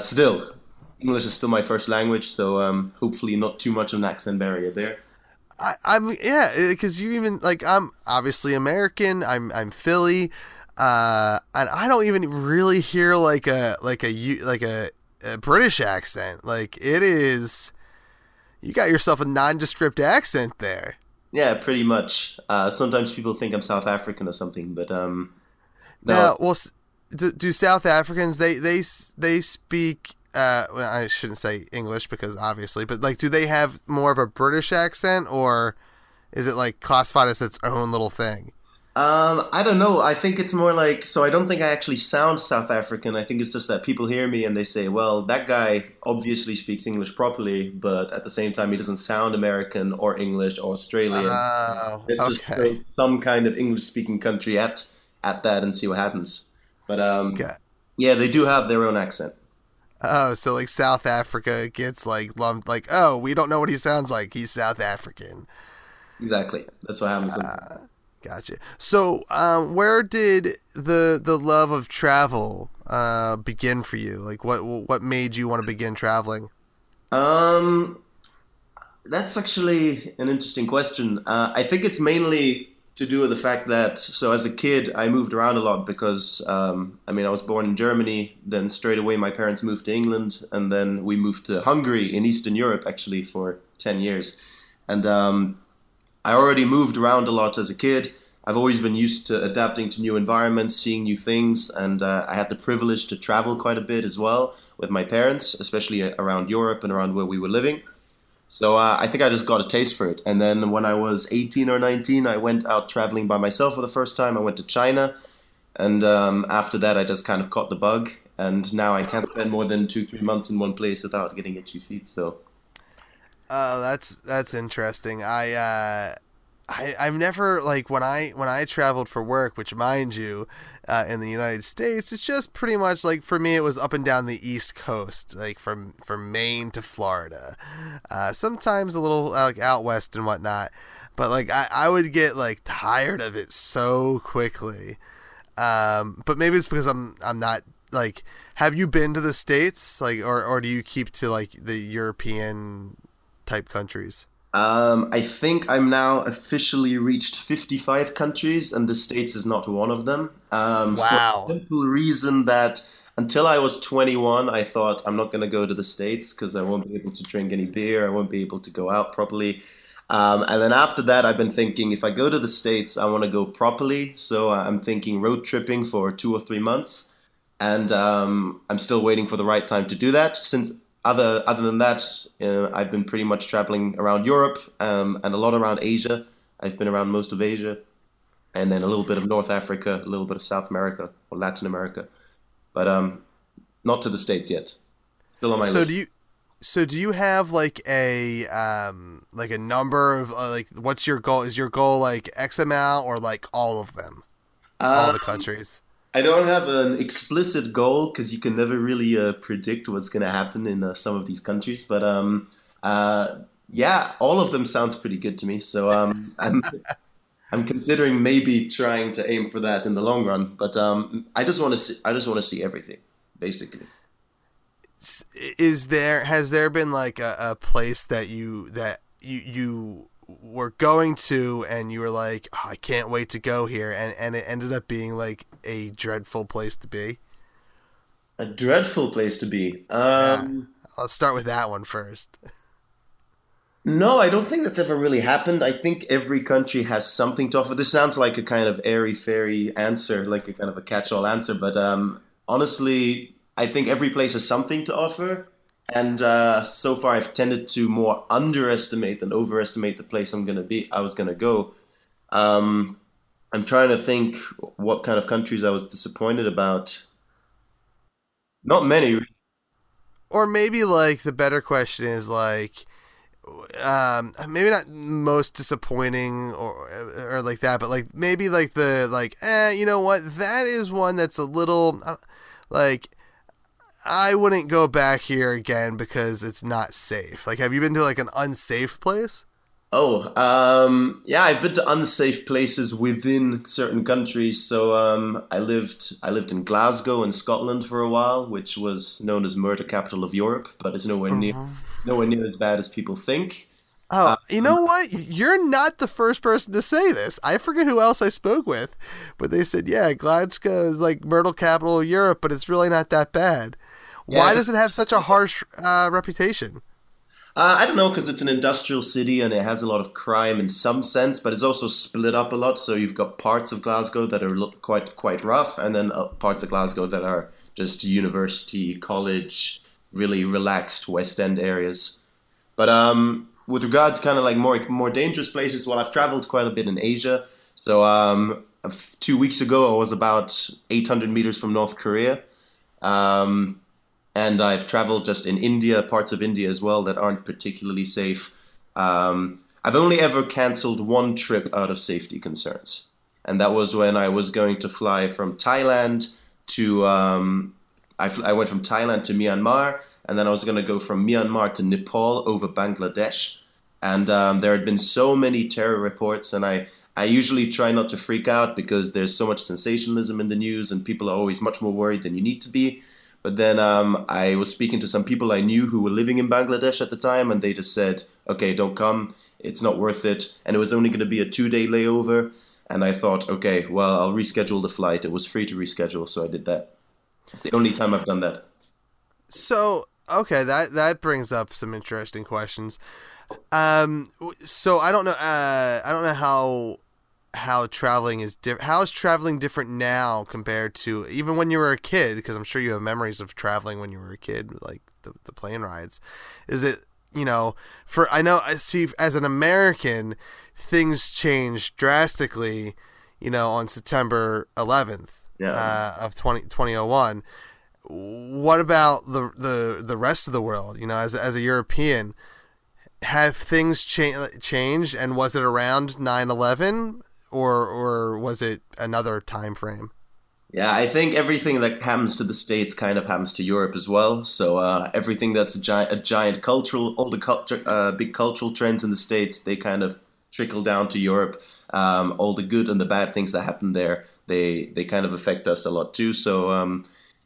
still, English is still my first language, so hopefully not too much of an accent barrier there. I'm yeah, because you even like I'm obviously American. I'm Philly, and I don't even really hear like a British accent. Like it is, you got yourself a nondescript accent there. Yeah, pretty much. Sometimes people think I'm South African or something, but no. Now, well, do South Africans they speak? Well, I shouldn't say English because obviously, but like, do they have more of a British accent, or is it like classified as its own little thing? I don't know. I think it's more like, so I don't think I actually sound South African. I think it's just that people hear me and they say, well, that guy obviously speaks English properly, but at the same time, he doesn't sound American or English or Australian. Oh, Let's just okay. throw some kind of English speaking country at that and see what happens. But Okay. yeah, they do have their own accent. Oh, so like South Africa gets like lumped like, oh, we don't know what he sounds like. He's South African. Exactly. That's what happens sometimes. Gotcha. So, where did the love of travel begin for you? Like, what made you want to begin traveling? Um, That's actually an interesting question. I think it's mainly to do with the fact that, so as a kid, I moved around a lot because, I mean, I was born in Germany, then straight away my parents moved to England, and then we moved to Hungary in Eastern Europe actually for 10 years. And I already moved around a lot as a kid. I've always been used to adapting to new environments, seeing new things, and I had the privilege to travel quite a bit as well with my parents, especially around Europe and around where we were living. So I think I just got a taste for it. And then when I was 18 or 19, I went out traveling by myself for the first time. I went to China. And after that, I just kind of caught the bug. And now I can't spend more than 2, 3 months in one place without getting itchy feet. So, Oh, that's interesting. I've never like when I traveled for work, which mind you, in the United States, it's just pretty much like for me it was up and down the East Coast, like from Maine to Florida, sometimes a little like out west and whatnot, but like I would get like tired of it so quickly. But maybe it's because I'm not like. Have you been to the States, like, or do you keep to like the European type countries? I think I'm now officially reached 55 countries, and the States is not one of them. For the Wow. simple reason that until I was 21, I thought I'm not going to go to the States because I won't be able to drink any beer, I won't be able to go out properly. And then after that, I've been thinking if I go to the States, I want to go properly. So I'm thinking road tripping for 2 or 3 months. And I'm still waiting for the right time to do that. Since other than that, I've been pretty much traveling around Europe and a lot around Asia. I've been around most of Asia, and then a little bit of North Africa, a little bit of South America or Latin America, but not to the States yet. Still on my So list. do you so do you have like a number of like what's your goal? Is your goal like X amount or like all of them? All Uh, the countries? I don't have an explicit goal because you can never really predict what's going to happen in some of these countries. But uh, yeah, all of them sounds pretty good to me. So I'm considering maybe trying to aim for that in the long run. But I just want to see everything, basically. Is there has there been like a place that you were going to and you were like, oh, I can't wait to go here, and it ended up being like a dreadful place to be? A dreadful place to be. Yeah. Let's start with that one first. No, I don't think that's ever really happened. I think every country has something to offer. This sounds like a kind of airy fairy answer, like a kind of a catch-all answer, but honestly, I think every place has something to offer. And so far, I've tended to more underestimate than overestimate the place I was gonna go. Um, I'm trying to think what kind of countries I was disappointed about. Not many. Or maybe like the better question is like maybe not most disappointing or like that, but like maybe like the like you know what, that is one that's a little like I wouldn't go back here again because it's not safe. Like, have you been to like an unsafe place? Oh, yeah, I've been to unsafe places within certain countries. So, I lived in Glasgow in Scotland for a while, which was known as murder capital of Europe, but it's nowhere near as bad as people think. Oh, Um, you know what? You're not the first person to say this. I forget who else I spoke with, but they said, yeah, Glasgow is like myrtle capital of Europe, but it's really not that bad. yeah, Why does it have such a harsh reputation? I don't know, because it's an industrial city and it has a lot of crime in some sense, but it's also split up a lot. So you've got parts of Glasgow that are quite rough, and then parts of Glasgow that are just university, college, really relaxed West End areas. But with regards kind of like more dangerous places, well, I've traveled quite a bit in Asia. So 2 weeks ago, I was about 800 meters from North Korea. Um, and I've traveled just in India, parts of India as well that aren't particularly safe. I've only ever cancelled one trip out of safety concerns, and that was when I was going to fly from Thailand to. I went from Thailand to Myanmar, and then I was going to go from Myanmar to Nepal over Bangladesh. And there had been so many terror reports, and I usually try not to freak out because there's so much sensationalism in the news, and people are always much more worried than you need to be. But then I was speaking to some people I knew who were living in Bangladesh at the time, and they just said, okay, don't come. It's not worth it. And it was only going to be a 2-day layover. And I thought, okay, well, I'll reschedule the flight. It was free to reschedule, so I did that. It's the only time I've done that. So, okay, that brings up some interesting questions. So I don't know how traveling is how is traveling different now compared to even when you were a kid? Because I'm sure you have memories of traveling when you were a kid, like the plane rides. Is it, for I see as an American, things changed drastically, on September 11th of 2001. What about the rest of the world? As a European, have things changed, and was it around 9/11? Or was it another time frame? Yeah, I think everything that happens to the States kind of happens to Europe as well. So everything that's a giant cultural, all the big cultural trends in the States, they kind of trickle down to Europe. All the good and the bad things that happen there, they kind of affect us a lot too. So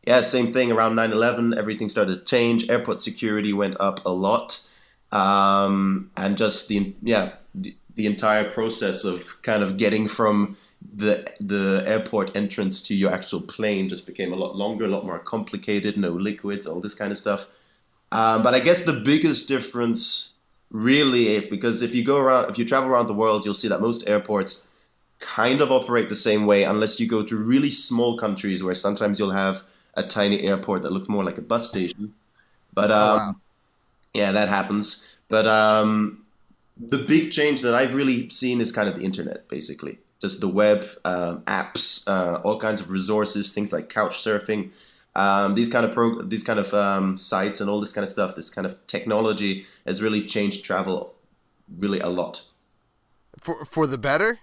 yeah, same thing around 9/11, everything started to change. Airport security went up a lot. And just the entire process of kind of getting from the airport entrance to your actual plane just became a lot longer, a lot more complicated. No liquids, all this kind of stuff. But I guess the biggest difference, really, because if you travel around the world, you'll see that most airports kind of operate the same way, unless you go to really small countries where sometimes you'll have a tiny airport that looks more like a bus station. But Oh wow. yeah, that happens. But the big change that I've really seen is kind of the internet, basically. Just the web, apps, all kinds of resources, things like couch surfing, these kind of sites and all this kind of stuff. This kind of technology has really changed travel really a lot. For the better?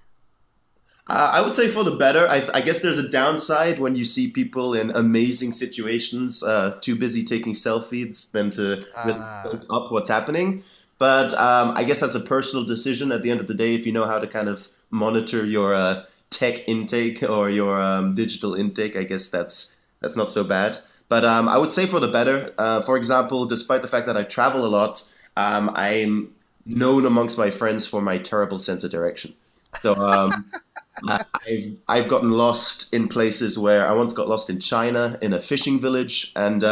I would say for the better. I guess there's a downside when you see people in amazing situations, too busy taking selfies than to really soak up what's happening. But I guess that's a personal decision at the end of the day. If you know how to kind of monitor your tech intake or your digital intake, I guess that's not so bad. But I would say for the better. For example, despite the fact that I travel a lot, I'm known amongst my friends for my terrible sense of direction. So I've gotten lost in places where I once got lost in China in a fishing village, and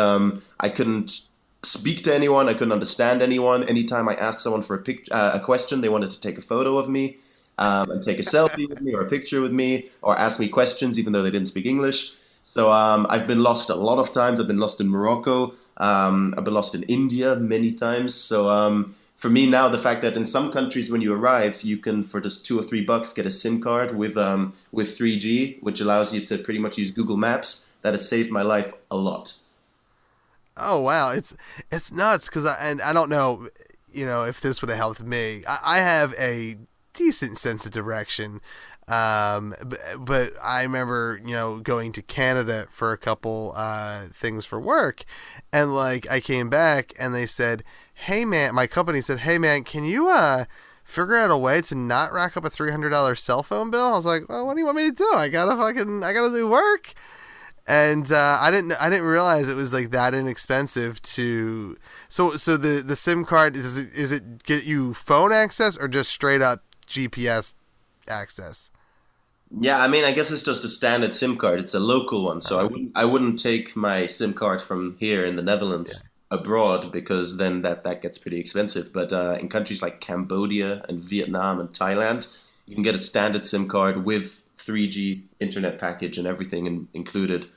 I couldn't speak to anyone. I couldn't understand anyone. Anytime I asked someone for a question, they wanted to take a photo of me and take a selfie with me or a picture with me or ask me questions, even though they didn't speak English. So I've been lost a lot of times. I've been lost in Morocco. I've been lost in India many times. So for me now, the fact that in some countries when you arrive, you can for just $2 or $3 get a SIM card with 3G, which allows you to pretty much use Google Maps. That has saved my life a lot. Oh wow, it's nuts because I don't know, if this would have helped me. I have a decent sense of direction, but I remember going to Canada for a couple things for work, and like I came back and they said, "Hey man," my company said, "Hey man, can you figure out a way to not rack up a $300 cell phone bill?" I was like, "Well, what do you want me to do? I gotta do work." And I didn't realize it was like that inexpensive to. So the SIM card is it get you phone access or just straight up GPS access? Yeah, I mean, I guess it's just a standard SIM card. It's a local one, so I wouldn't take my SIM card from here in the Netherlands. abroad because then that gets pretty expensive. But in countries like Cambodia and Vietnam and Thailand, you can get a standard SIM card with 3G internet package and everything included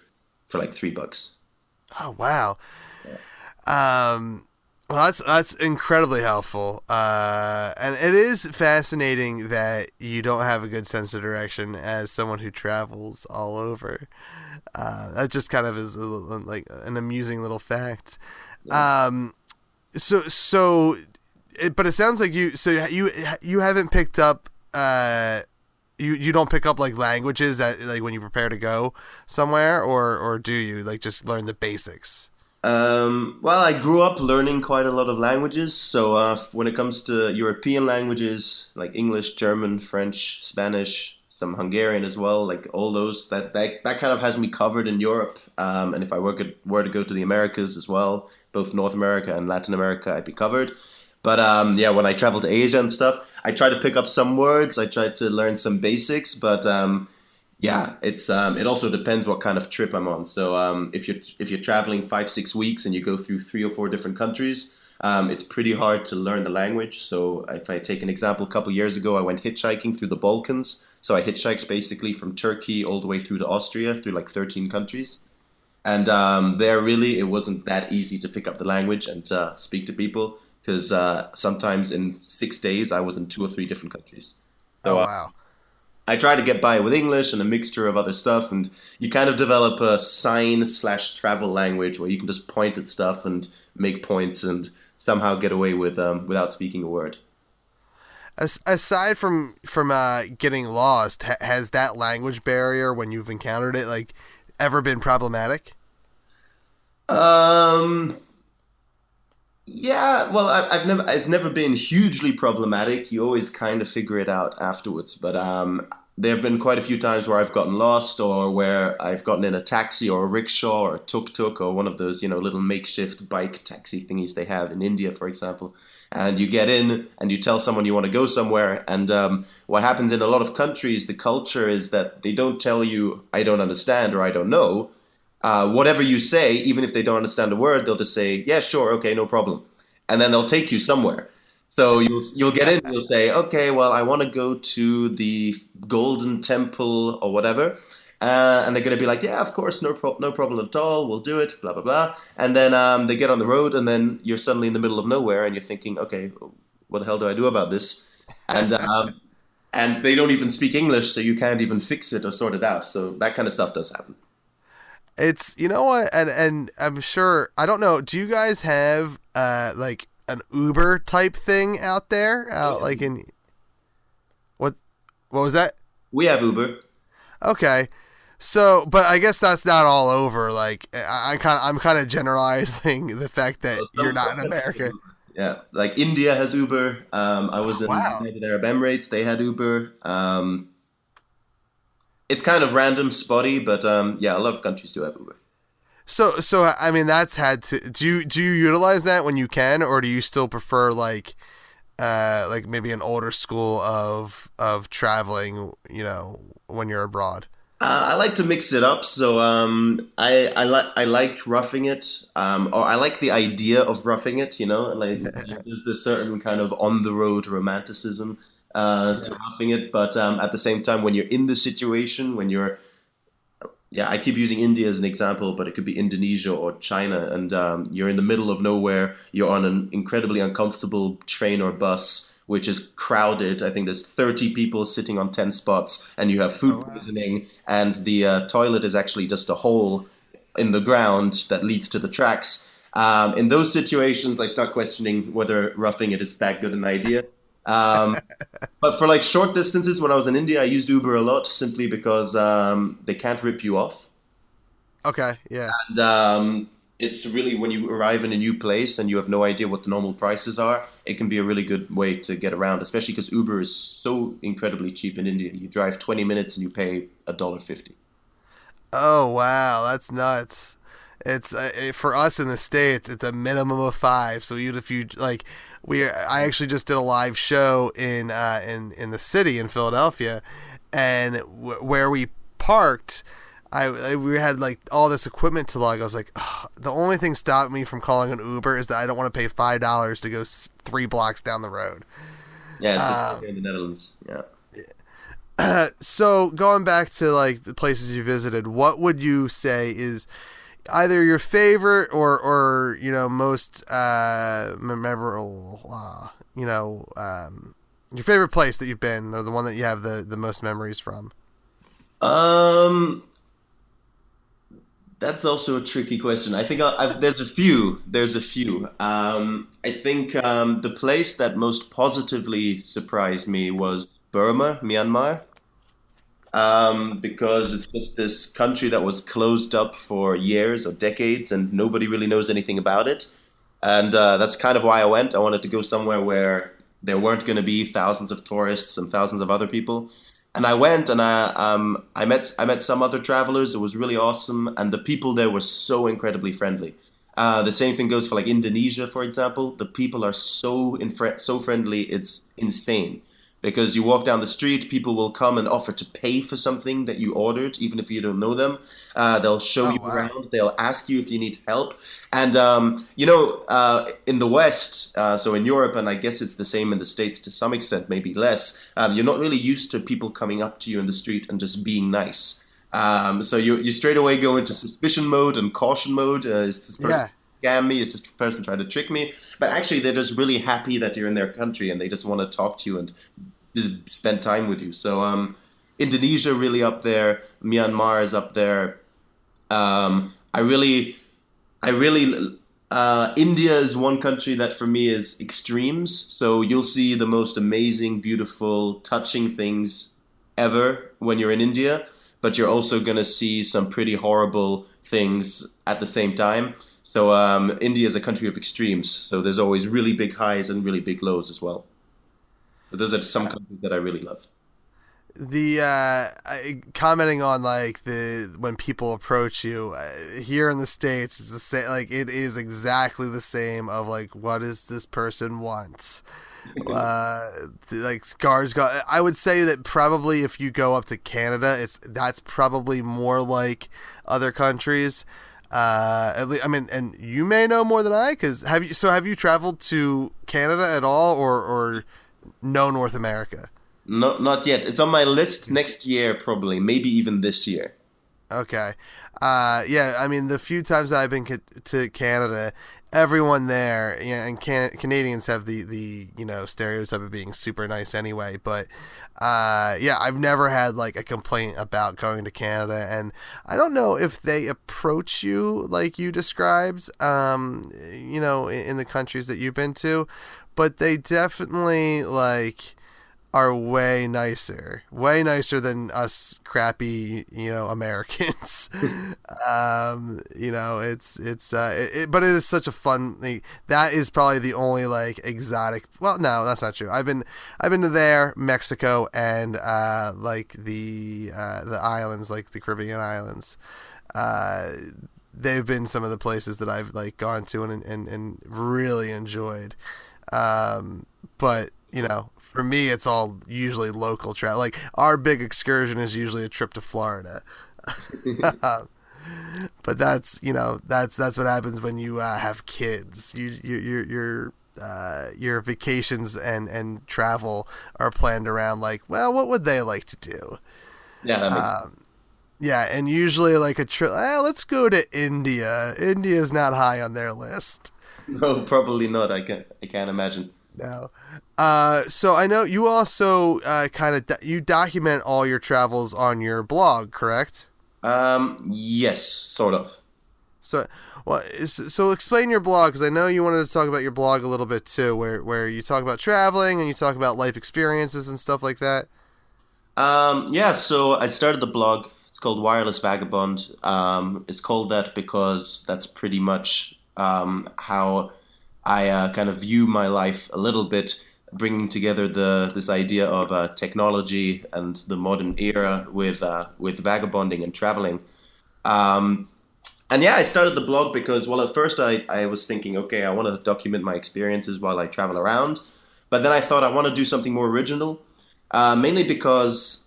for like $3. Oh wow. Well, that's incredibly helpful, and it is fascinating that you don't have a good sense of direction as someone who travels all over. That just kind of is like an amusing little fact. Um, but it sounds like you haven't picked up you don't pick up like languages that like when you prepare to go somewhere, or do you like just learn the basics? Well, I grew up learning quite a lot of languages. So when it comes to European languages like English, German, French, Spanish, some Hungarian as well, like all those, that kind of has me covered in Europe. And if I were to go to the Americas as well, both North America and Latin America, I'd be covered. But yeah, when I travel to Asia and stuff, I try to pick up some words. I try to learn some basics, but yeah, it also depends what kind of trip I'm on. So if you're traveling 5-6 weeks and you go through 3 or 4 different countries, it's pretty hard to learn the language. So if I take an example, a couple of years ago, I went hitchhiking through the Balkans. So I hitchhiked basically from Turkey all the way through to Austria, through like 13 countries. And there really, it wasn't that easy to pick up the language and speak to people because sometimes in 6 days I was in 2 or 3 different countries. Oh So wow. I try to get by with English and a mixture of other stuff, and you kind of develop a sign/travel language where you can just point at stuff and make points and somehow get away with without speaking a word. Aside from getting lost, has that language barrier when you've encountered it like ever been problematic? Um, yeah, well, it's never been hugely problematic. You always kind of figure it out afterwards. But there have been quite a few times where I've gotten lost or where I've gotten in a taxi or a rickshaw or a tuk-tuk or one of those, little makeshift bike taxi thingies they have in India, for example. And you get in and you tell someone you want to go somewhere. And what happens in a lot of countries, the culture is that they don't tell you, I don't understand or I don't know. Whatever you say, even if they don't understand a word, they'll just say, "Yeah, sure, okay, no problem," and then they'll take you somewhere. So you'll get in, and you'll say, "Okay, well, I want to go to the Golden Temple or whatever," and they're going to be like, "Yeah, of course, no problem at all. We'll do it." Blah blah blah, and then they get on the road, and then you're suddenly in the middle of nowhere, and you're thinking, "Okay, what the hell do I do about this?" And and they don't even speak English, so you can't even fix it or sort it out. So that kind of stuff does happen. It's you know what, and I'm sure I don't know. Do you guys have like an Uber type thing out there? Out like in what? What was that? We have Uber. Okay, so but I guess that's not all over. Like I'm kind of generalizing the fact that you're not in America. Yeah, like India has Uber. I was in Wow. United Arab Emirates; they had Uber. It's kind of random, spotty, but yeah, a lot of countries do have Uber. So I mean that's had to do you utilize that when you can, or do you still prefer like maybe an older school of traveling, when you're abroad? I like to mix it up, so I like roughing it, or I like the idea of roughing it. Like there's this certain kind of on the road romanticism to roughing it, but at the same time, when you're in the situation, when you're yeah, I keep using India as an example, but it could be Indonesia or China, and you're in the middle of nowhere. You're on an incredibly uncomfortable train or bus, which is crowded. I think there's 30 people sitting on 10 spots, and you have food poisoning, and the toilet is actually just a hole in the ground that leads to the tracks. In those situations, I start questioning whether roughing it is that good an idea. Um, but for like short distances, when I was in India, I used Uber a lot simply because they can't rip you off. Okay, yeah. And it's really when you arrive in a new place and you have no idea what the normal prices are, it can be a really good way to get around, especially because Uber is so incredibly cheap in India. You drive 20 minutes and you pay $1.50. Oh wow, that's nuts. It's for us in the states, it's a minimum of five. So even if you like, I actually just did a live show in the city in Philadelphia, and where we parked, we had like all this equipment to lug. I was like, "Ugh," the only thing stopping me from calling an Uber is that I don't want to pay $5 to go 3 blocks down the road. Yeah, it's just here in the Netherlands. Yeah. So going back to like the places you visited, what would you say is either your favorite or most memorable? Your favorite place that you've been, or the one that you have the most memories from. Um, that's also a tricky question. I think there's a few. There's a few. I think the place that most positively surprised me was Burma, Myanmar, because it's just this country that was closed up for years or decades, and nobody really knows anything about it. And that's kind of why I went. I wanted to go somewhere where there weren't going to be thousands of tourists and thousands of other people. And I went, and I met some other travelers. It was really awesome, and the people there were so incredibly friendly. The same thing goes for like Indonesia, for example. The people are so friendly, it's insane. Because you walk down the street, people will come and offer to pay for something that you ordered, even if you don't know them. They'll show Oh you wow. around. They'll ask you if you need help. And in the West, so in Europe, and I guess it's the same in the States to some extent, maybe less. You're not really used to people coming up to you in the street and just being nice. So you straight away go into suspicion mode and caution mode. Is this person Yeah. scam me? Is this person trying to trick me? But actually, they're just really happy that you're in their country and they just want to talk to you and just spend time with you. So Indonesia really up there. Myanmar is up there. India is one country that for me is extremes. So you'll see the most amazing, beautiful, touching things ever when you're in India, but you're also going to see some pretty horrible things at the same time. So India is a country of extremes. So there's always really big highs and really big lows as well. But those are some countries that I really love. Commenting on like the when people approach you here in the States is the same. Like it is exactly the same. Of like, what does this person want? Like guards go. I would say that probably if you go up to Canada, that's probably more like other countries. At least, I mean, and you may know more than I, because have you traveled to Canada at all, or no North America? Not yet. It's on my list next year, probably, maybe even this year. Okay. Yeah, I mean, the few times that I've been to Canada, everyone there, yeah, and Canadians have the stereotype of being super nice anyway, but yeah, I've never had like a complaint about going to Canada, and I don't know if they approach you like you described, in the countries that you've been to, but they definitely like are way nicer than us crappy, Americans. But it is such a fun. That is probably the only like exotic. Well, no, that's not true. I've been to there, Mexico, and like the islands, like the Caribbean islands. They've been some of the places that I've like gone to and really enjoyed. But for me, it's all usually local travel. Like our big excursion is usually a trip to Florida. But that's what happens when you have kids. Your vacations and travel are planned around like, well, what would they like to do? Yeah, that makes sense. Yeah, and usually like a trip. Let's go to India. India's not high on their list. No, probably not. I can't imagine. No. So I know you also you document all your travels on your blog, correct? Yes, sort of. So, so explain your blog, because I know you wanted to talk about your blog a little bit too, where you talk about traveling and you talk about life experiences and stuff like that. Yeah, so I started the blog. It's called Wireless Vagabond. It's called that because that's pretty much how I kind of view my life a little bit, bringing together this idea of technology and the modern era with vagabonding and traveling. Um, and yeah, I started the blog because, well, at first I was thinking, okay, I want to document my experiences while I travel around. But then I thought I want to do something more original, mainly because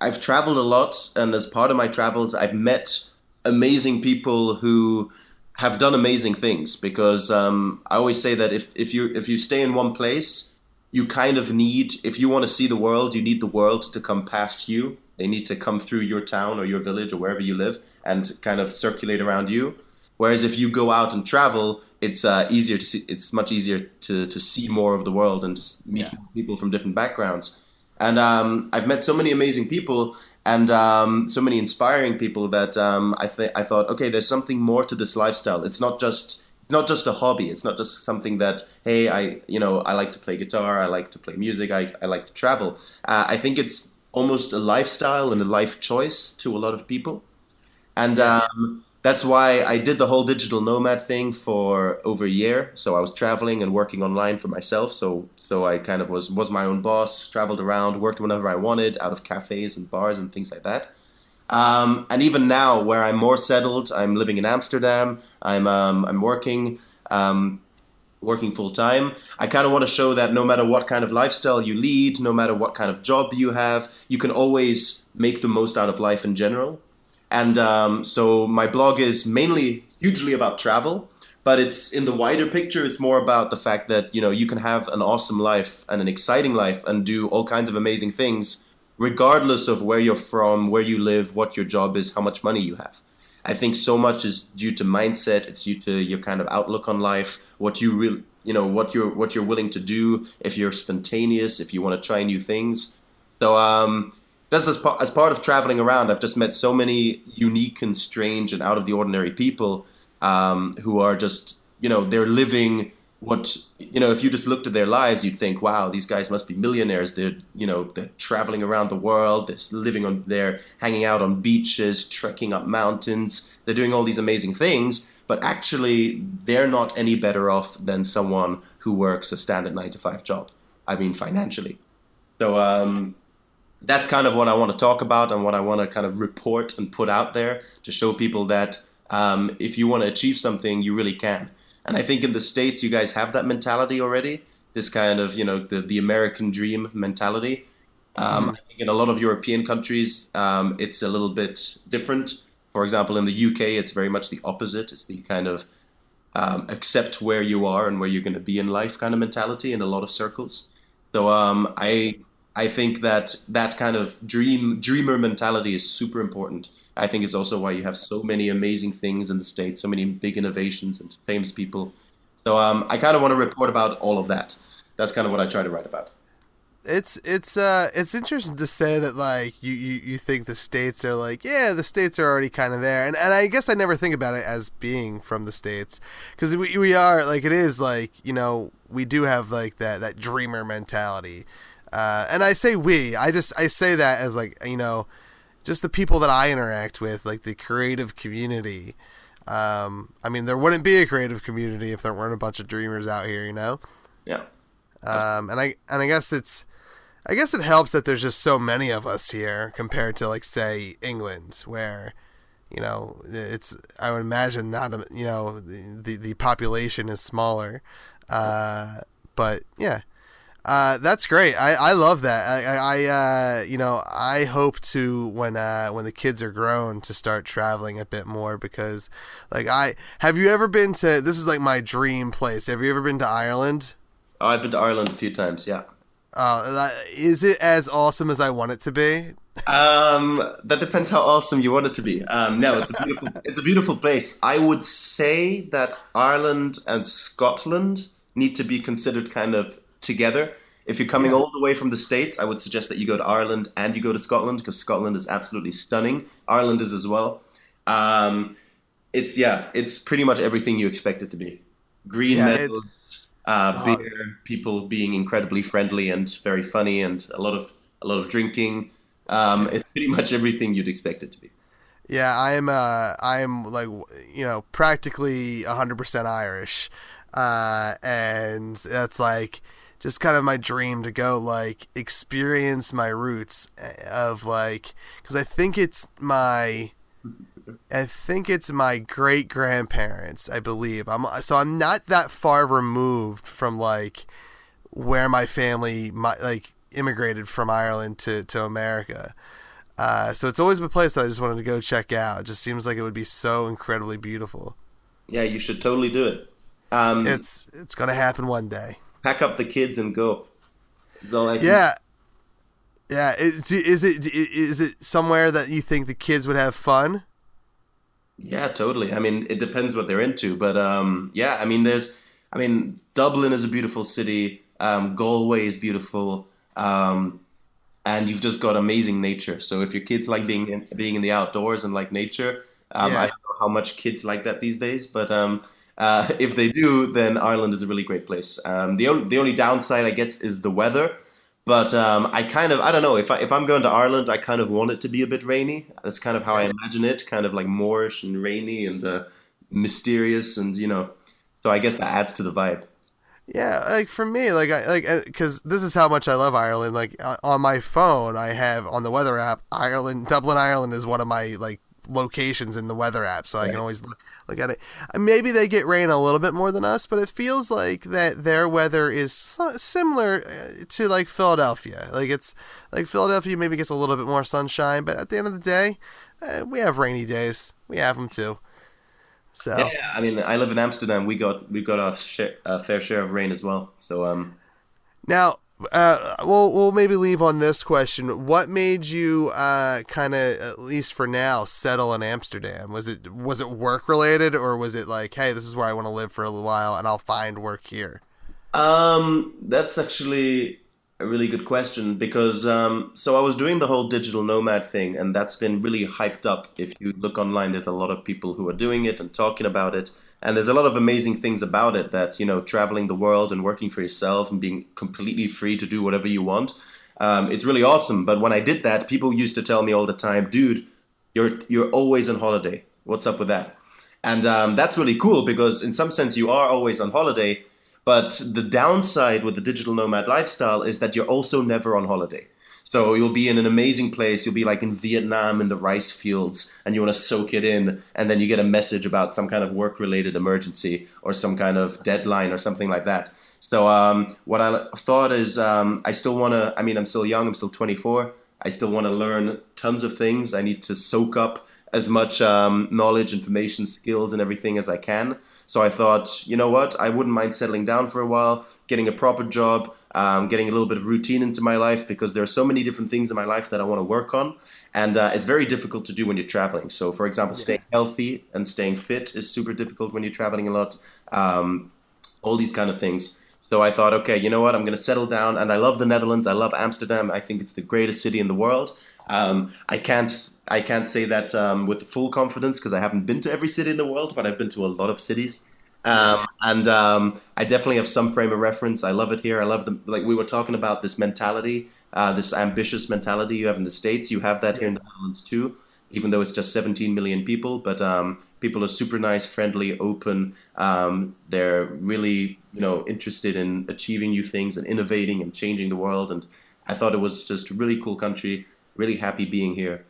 I've traveled a lot, and as part of my travels, I've met amazing people who have done amazing things. Because I always say that if you stay in one place, you kind of need, if you want to see the world, you need the world to come past you. They need to come through your town or your village or wherever you live and kind of circulate around you. Whereas if you go out and travel, it's easier to see. It's much easier to see more of the world and to meet people from different backgrounds. And I've met so many amazing people and so many inspiring people that I thought, okay, there's something more to this lifestyle. It's not just a hobby. It's not just something that, hey, I like to play guitar, I like to play music, I like to travel. I think it's almost a lifestyle and a life choice to a lot of people. And that's why I did the whole digital nomad thing for over a year. So I was traveling and working online for myself. So I kind of was my own boss, traveled around, worked whenever I wanted, out of cafes and bars and things like that. And even now, where I'm more settled, I'm living in Amsterdam. I'm working full time. I kind of want to show that no matter what kind of lifestyle you lead, no matter what kind of job you have, you can always make the most out of life in general. And so my blog is mainly hugely about travel, but it's in the wider picture, it's more about the fact that, you can have an awesome life and an exciting life and do all kinds of amazing things, regardless of where you're from, where you live, what your job is, how much money you have. I think so much is due to mindset. It's due to your kind of outlook on life, what you really, what you're willing to do, if you're spontaneous, if you want to try new things. So just as part of traveling around, I've just met so many unique and strange and out of the ordinary people who are just, they're living what, if you just looked at their lives, you'd think, wow, these guys must be millionaires. They're traveling around the world. They're hanging out on beaches, trekking up mountains. They're doing all these amazing things. But actually, they're not any better off than someone who works a standard 9 to 5 job. I mean, financially. So that's kind of what I want to talk about and what I want to kind of report and put out there to show people that if you want to achieve something, you really can. And I think in the States, you guys have that mentality already, this kind of, the American dream mentality. I think in a lot of European countries, it's a little bit different. For example, in the UK, it's very much the opposite. It's the kind of accept where you are and where you're going to be in life kind of mentality in a lot of circles. So I think that kind of dreamer mentality is super important. I think it's also why you have so many amazing things in the States, so many big innovations and famous people. So I kind of want to report about all of that. That's kind of what I try to write about. It's interesting to say that like you think the States are like, yeah, the States are already kind of there, and I guess I never think about it as being from the States, because we are like, it is like, we do have like that dreamer mentality, and I say I say that as like, just the people that I interact with, like the creative community. I mean, there wouldn't be a creative community if there weren't a bunch of dreamers out here, Yeah. And I guess it helps that there's just so many of us here compared to, like, say, England, where, it's, I would imagine not, the population is smaller. But yeah. That's great. I love that. I hope to, when the kids are grown, to start traveling a bit more, because like, have you ever been to, this is like my dream place. Have you ever been to Ireland? Oh, I've been to Ireland a few times, yeah. Is it as awesome as I want it to be? That depends how awesome you want it to be. No, it's a beautiful place. I would say that Ireland and Scotland need to be considered kind of together. If you're coming all the way from the States, I would suggest that you go to Ireland and you go to Scotland, because Scotland is absolutely stunning. Ireland is as well. It's pretty much everything you expect it to be. Green meadows, beer, people being incredibly friendly and very funny, and a lot of drinking. It's pretty much everything you'd expect it to be. Yeah, I am like, practically 100% Irish, and that's like just kind of my dream to go, like, experience my roots of, like, because I think it's my great grandparents, I believe. I'm not that far removed from, like, where my family like immigrated from Ireland to America. So it's always been a place that I just wanted to go check out. It just seems like it would be so incredibly beautiful. Yeah, you should totally do it. Um, It's gonna happen one day. Pack up the kids and go. That's all I can say. Yeah, yeah. Is it somewhere that you think the kids would have fun? Yeah, totally. I mean, it depends what they're into, but yeah. I mean, Dublin is a beautiful city. Galway is beautiful, and you've just got amazing nature. So if your kids like being in the outdoors and like nature, I Yeah. don't know how much kids like that these days, but if they do, then Ireland is a really great place. The only downside, I guess, is the weather. But I don't know if I'm going to Ireland, I kind of want it to be a bit rainy. That's kind of how I imagine it, kind of like Moorish and rainy and mysterious, and so I guess that adds to the vibe. Yeah, like for me, because this is how much I love Ireland. Like on my phone, I have on the weather app, Dublin, Ireland is one of my like locations in the weather app, so I can Right. always look at it. Maybe they get rain a little bit more than us, but it feels like that their weather is similar to like Philadelphia. Like it's like Philadelphia maybe gets a little bit more sunshine, but at the end of the day, we have rainy days. We have them too. Yeah, So. yeah. I mean, I live in Amsterdam. We got a fair share of rain as well. So Now, we'll maybe leave on this question. What made you kind of, at least for now, settle in Amsterdam? Was it work related, or was it like, hey, this is where I want to live for a little while, and I'll find work here? That's actually a really good question because so I was doing the whole digital nomad thing, and that's been really hyped up. If you look online, there's a lot of people who are doing it and talking about it, and there's a lot of amazing things about it. That traveling the world and working for yourself and being completely free to do whatever you want. It's really awesome. But when I did that, people used to tell me all the time, "Dude, you're always on holiday. What's up with that?" And that's really cool because in some sense you are always on holiday, but the downside with the digital nomad lifestyle is that you're also never on holiday. So you'll be in an amazing place. You'll be like in Vietnam in the rice fields and you want to soak it in. And then you get a message about some kind of work related emergency or some kind of deadline or something like that. So what I thought is I still want to, I mean, I'm still young. I'm still 24. I still want to learn tons of things. I need to soak up as much knowledge, information, skills, and everything as I can. So I thought, you know what? I wouldn't mind settling down for a while, getting a proper job, getting a little bit of routine into my life because there are so many different things in my life that I want to work on. And it's very difficult to do when you're traveling. So, for example, staying healthy and staying fit is super difficult when you're traveling a lot. Um, all these kind of things. So I thought, okay, you know what? I'm going to settle down. And I love the Netherlands. I love Amsterdam. I think it's the greatest city in the world. I can't say that with full confidence because I haven't been to every city in the world, but I've been to a lot of cities. And I definitely have some frame of reference. I love it here. I love the like we were talking about this mentality, this ambitious mentality you have in the States. You have that here in the Netherlands too, even though it's just 17 million people. But people are super nice, friendly, open. They're really interested in achieving new things and innovating and changing the world. And I thought it was just a really cool country. Really happy being here.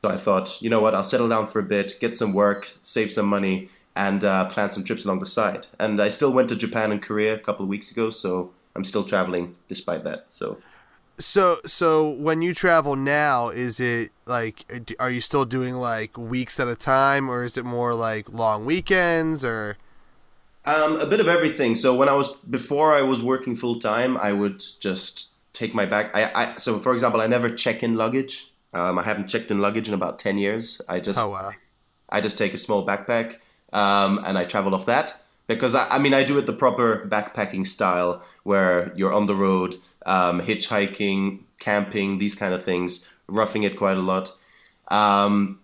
So I thought, you know what, I'll settle down for a bit, get some work, save some money, and plan some trips along the side. And I still went to Japan and Korea a couple of weeks ago, so I'm still traveling despite that. So So when you travel now, is it like, are you still doing like weeks at a time, or is it more like long weekends, or? a bit of everything. So before I was working full time, I would just take my bag. So for example, I never check in luggage. I haven't checked in luggage in about 10 years. I Oh just wow. I just take a small backpack and I travel off that because I mean I do it the proper backpacking style where you're on the road, hitchhiking, camping, these kind of things, roughing it quite a lot. Um,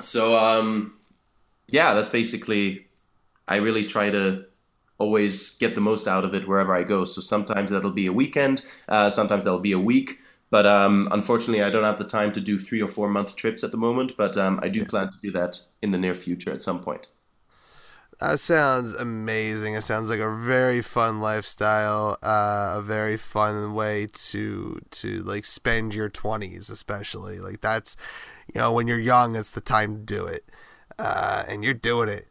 so yeah, that's basically I really try to always get the most out of it wherever I go. So sometimes that'll be a weekend, sometimes that'll be a week. But unfortunately, I don't have the time to do 3 or 4 month trips at the moment. But I do plan to do that in the near future at some point. That sounds amazing. It sounds like a very fun lifestyle, a very fun way to like spend your 20s, especially. Like that's, when you're young, it's the time to do it, and you're doing it.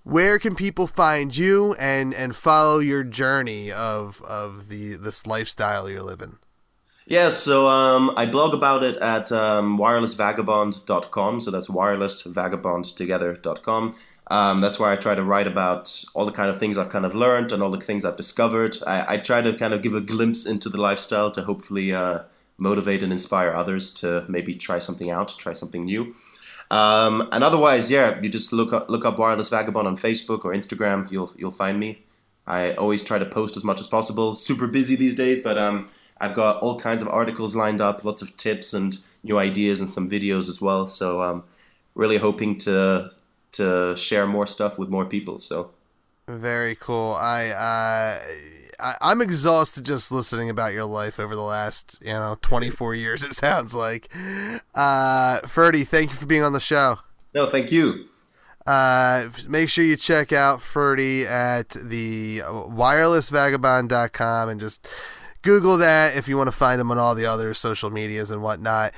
Where can people find you and follow your journey of this lifestyle you're living? Yeah, so I blog about it at wirelessvagabond.com. So that's wirelessvagabondtogether.com. That's where I try to write about all the kind of things I've kind of learned and all the things I've discovered. I try to kind of give a glimpse into the lifestyle to hopefully motivate and inspire others to maybe try something out, try something new. And otherwise, yeah, you just look up Wireless Vagabond on Facebook or Instagram. You'll find me. I always try to post as much as possible. Super busy these days, but I've got all kinds of articles lined up, lots of tips and new ideas, and some videos as well. So really hoping to share more stuff with more people. So very cool. I'm exhausted just listening about your life over the last 24 years. It sounds like. Ferdy, thank you for being on the show. No, thank you. Make sure you check out Ferdy at the wirelessvagabond.com and just Google that if you want to find him on all the other social medias and whatnot.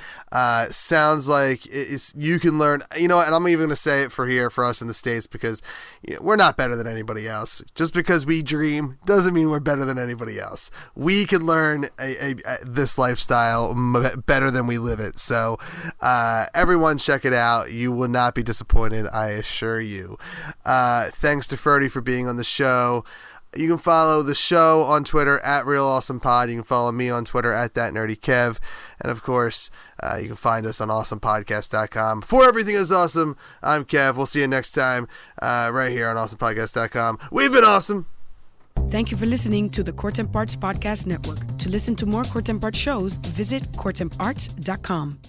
Sounds like you can learn, and I'm even going to say it for us in the States, because we're not better than anybody else. Just because we dream doesn't mean we're better than anybody else. We can learn this lifestyle better than we live it. So everyone check it out. You will not be disappointed, I assure you. Thanks to Ferdy for being on the show. You can follow the show on Twitter at RealAwesomePod. You can follow me on Twitter at ThatNerdyKev. And of course, you can find us on AwesomePodcast.com. For everything is awesome, I'm Kev. We'll see you next time right here on AwesomePodcast.com. We've been awesome. Thank you for listening to the Court and Parts Podcast Network. To listen to more Court and Parts shows, visit courtandarts.com.